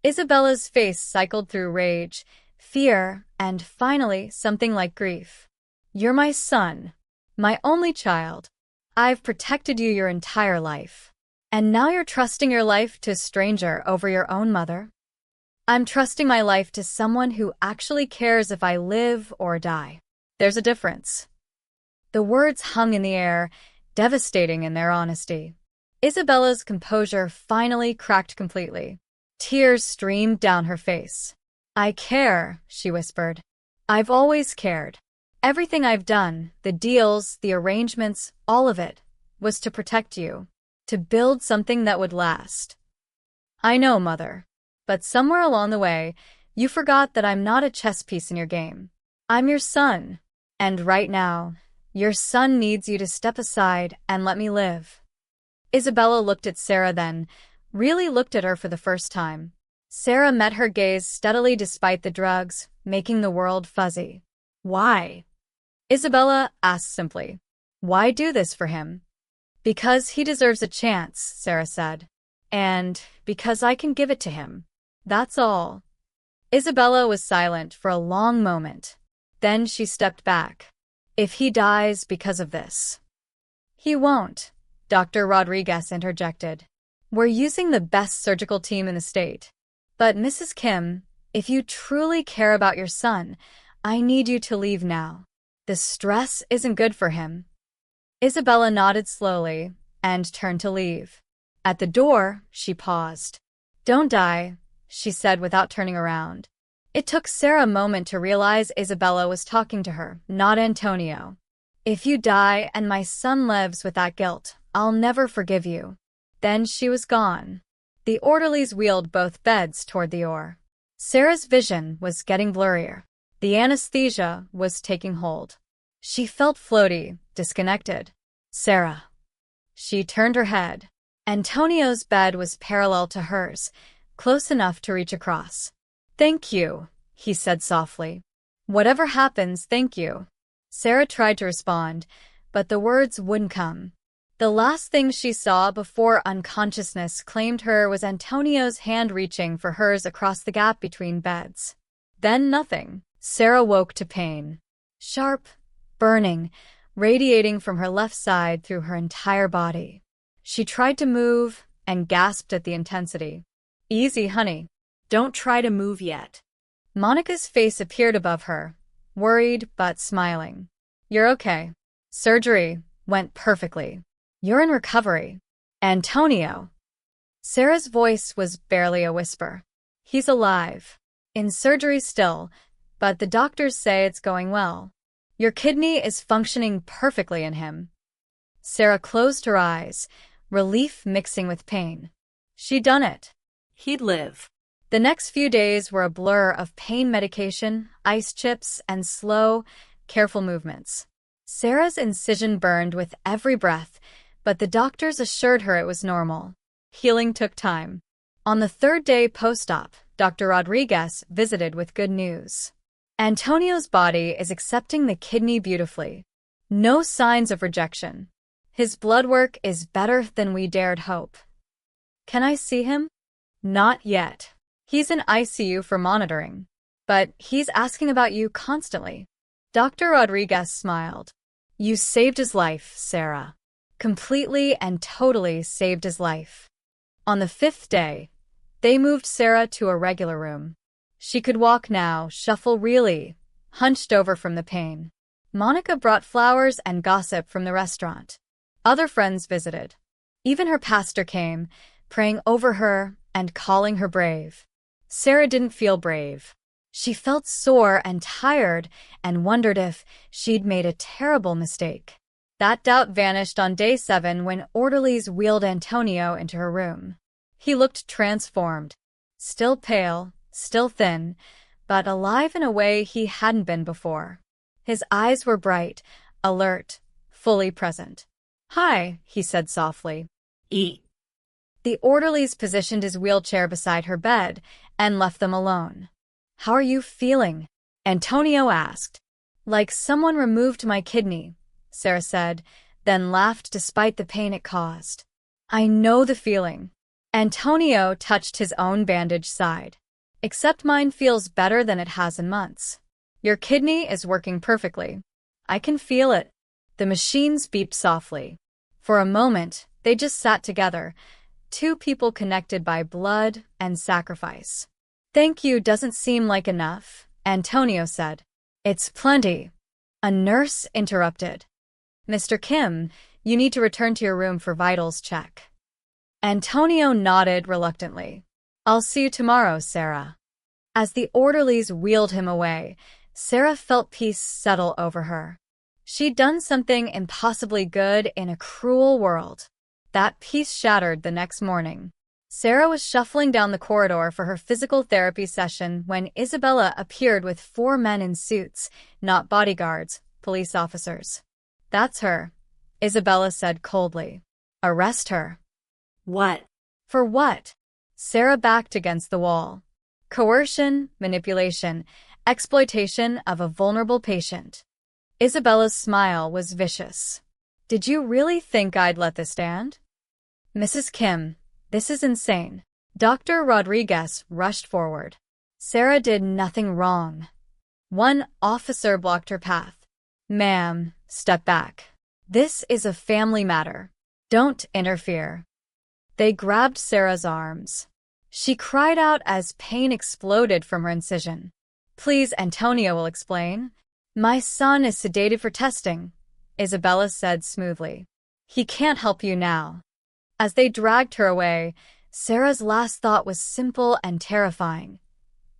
Isabella's face cycled through rage, fear, and finally something like grief. "You're my son, my only child. I've protected you your entire life. And now you're trusting your life to a stranger over your own mother? I'm trusting my life to someone who actually cares if I live or die. There's a difference." The words hung in the air, devastating in their honesty. Isabella's composure finally cracked completely. Tears streamed down her face. "I care," she whispered. "I've always cared. Everything I've done, the deals, the arrangements, all of it, was to protect you, to build something that would last. I know, Mother, but somewhere along the way, you forgot that I'm not a chess piece in your game. I'm your son, and right now, your son needs you to step aside and let me live." Isabella looked at Sarah then, really looked at her for the first time. Sarah met her gaze steadily despite the drugs, making the world fuzzy. "Why?" Isabella asked simply. "Why do this for him?" "Because he deserves a chance," Sarah said. "And because I can give it to him. That's all." Isabella was silent for a long moment. Then she stepped back. "If he dies because of this." "He won't," Dr. Rodriguez interjected. "We're using the best surgical team in the state. But Mrs. Kim, if you truly care about your son, I need you to leave now. The stress isn't good for him." Isabella nodded slowly and turned to leave. At the door, she paused. "Don't die," she said without turning around. It took Sarah a moment to realize Isabella was talking to her, not Antonio. "If you die and my son lives with that guilt, I'll never forgive you." Then she was gone. The orderlies wheeled both beds toward the OR. Sarah's vision was getting blurrier. The anesthesia was taking hold. She felt floaty, disconnected. "Sarah." She turned her head. Antonio's bed was parallel to hers, close enough to reach across. "Thank you," he said softly. "Whatever happens, thank you." Sarah tried to respond, but the words wouldn't come. The last thing she saw before unconsciousness claimed her was Antonio's hand reaching for hers across the gap between beds. Then nothing. Sarah woke to pain. Sharp, burning, radiating from her left side through her entire body. She tried to move and gasped at the intensity. "Easy, honey. Don't try to move yet. Monica's face appeared above her, worried but smiling. "You're okay. Surgery went perfectly. You're in recovery. Antonio." Sarah's voice was barely a whisper. "He's alive. In surgery still, but the doctors say it's going well. Your kidney is functioning perfectly in him." Sarah closed her eyes, relief mixing with pain. She'd done it. He'd live. The next few days were a blur of pain medication, ice chips, and slow, careful movements. Sarah's incision burned with every breath, but the doctors assured her it was normal. Healing took time. On the third day post-op, Dr. Rodriguez visited with good news. Antonio's body is accepting the kidney beautifully. No signs of rejection. His blood work is better than we dared hope. "Can I see him?" "Not yet. He's in ICU for monitoring. But he's asking about you constantly." Dr. Rodriguez smiled. "You saved his life, Sarah. Completely and totally saved his life." On the fifth day, they moved Sarah to a regular room. She could walk now, shuffle really, hunched over from the pain. Monica brought flowers and gossip from the restaurant. Other friends visited. Even her pastor came, praying over her and calling her brave. Sarah didn't feel brave. She felt sore and tired and wondered if she'd made a terrible mistake. That doubt vanished on day 7 when orderlies wheeled Antonio into her room. He looked transformed. Still pale, still thin, but alive in a way he hadn't been before. His eyes were bright, alert, fully present. "Hi," he said softly. Eat. The orderlies positioned his wheelchair beside her bed and left them alone. "How are you feeling?" Antonio asked. "Like someone removed my kidney," Sarah said, then laughed despite the pain it caused. "I know the feeling." Antonio touched his own bandaged side. "Except mine feels better than it has in months. Your kidney is working perfectly. I can feel it." The machines beeped softly. For a moment, they just sat together, two people connected by blood and sacrifice. "Thank you doesn't seem like enough," Antonio said. "It's plenty." A nurse interrupted. "Mr. Kim, you need to return to your room for vitals check." Antonio nodded reluctantly. "I'll see you tomorrow, Sarah." As the orderlies wheeled him away, Sarah felt peace settle over her. She'd done something impossibly good in a cruel world. That peace shattered the next morning. Sarah was shuffling down the corridor for her physical therapy session when Isabella appeared with 4 men in suits, not bodyguards, police officers. "That's her," Isabella said coldly. "Arrest her." What? "For what?" Sarah backed against the wall. "Coercion, manipulation, exploitation of a vulnerable patient." Isabella's smile was vicious. "Did you really think I'd let this stand?" "Mrs. Kim, this is insane." Dr. Rodriguez rushed forward. Sarah did nothing wrong. One officer blocked her path. "Ma'am, step back. This is a family matter. Don't interfere." They grabbed Sarah's arms. She cried out as pain exploded from her incision. "Please, Antonio will explain." "My son is sedated for testing," Isabella said smoothly. "He can't help you now." As they dragged her away, Sarah's last thought was simple and terrifying.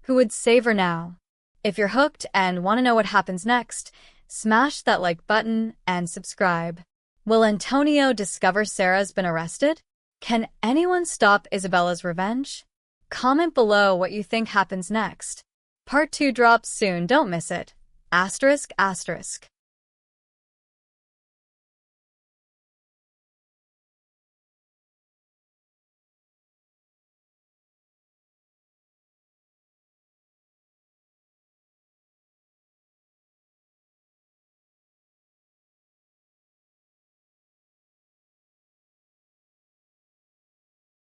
Who would save her now? If you're hooked and want to know what happens next, smash that like button and subscribe. Will Antonio discover Sarah's been arrested? Can anyone stop Isabella's revenge? Comment below what you think happens next. Part 2 drops soon, don't miss it. ***.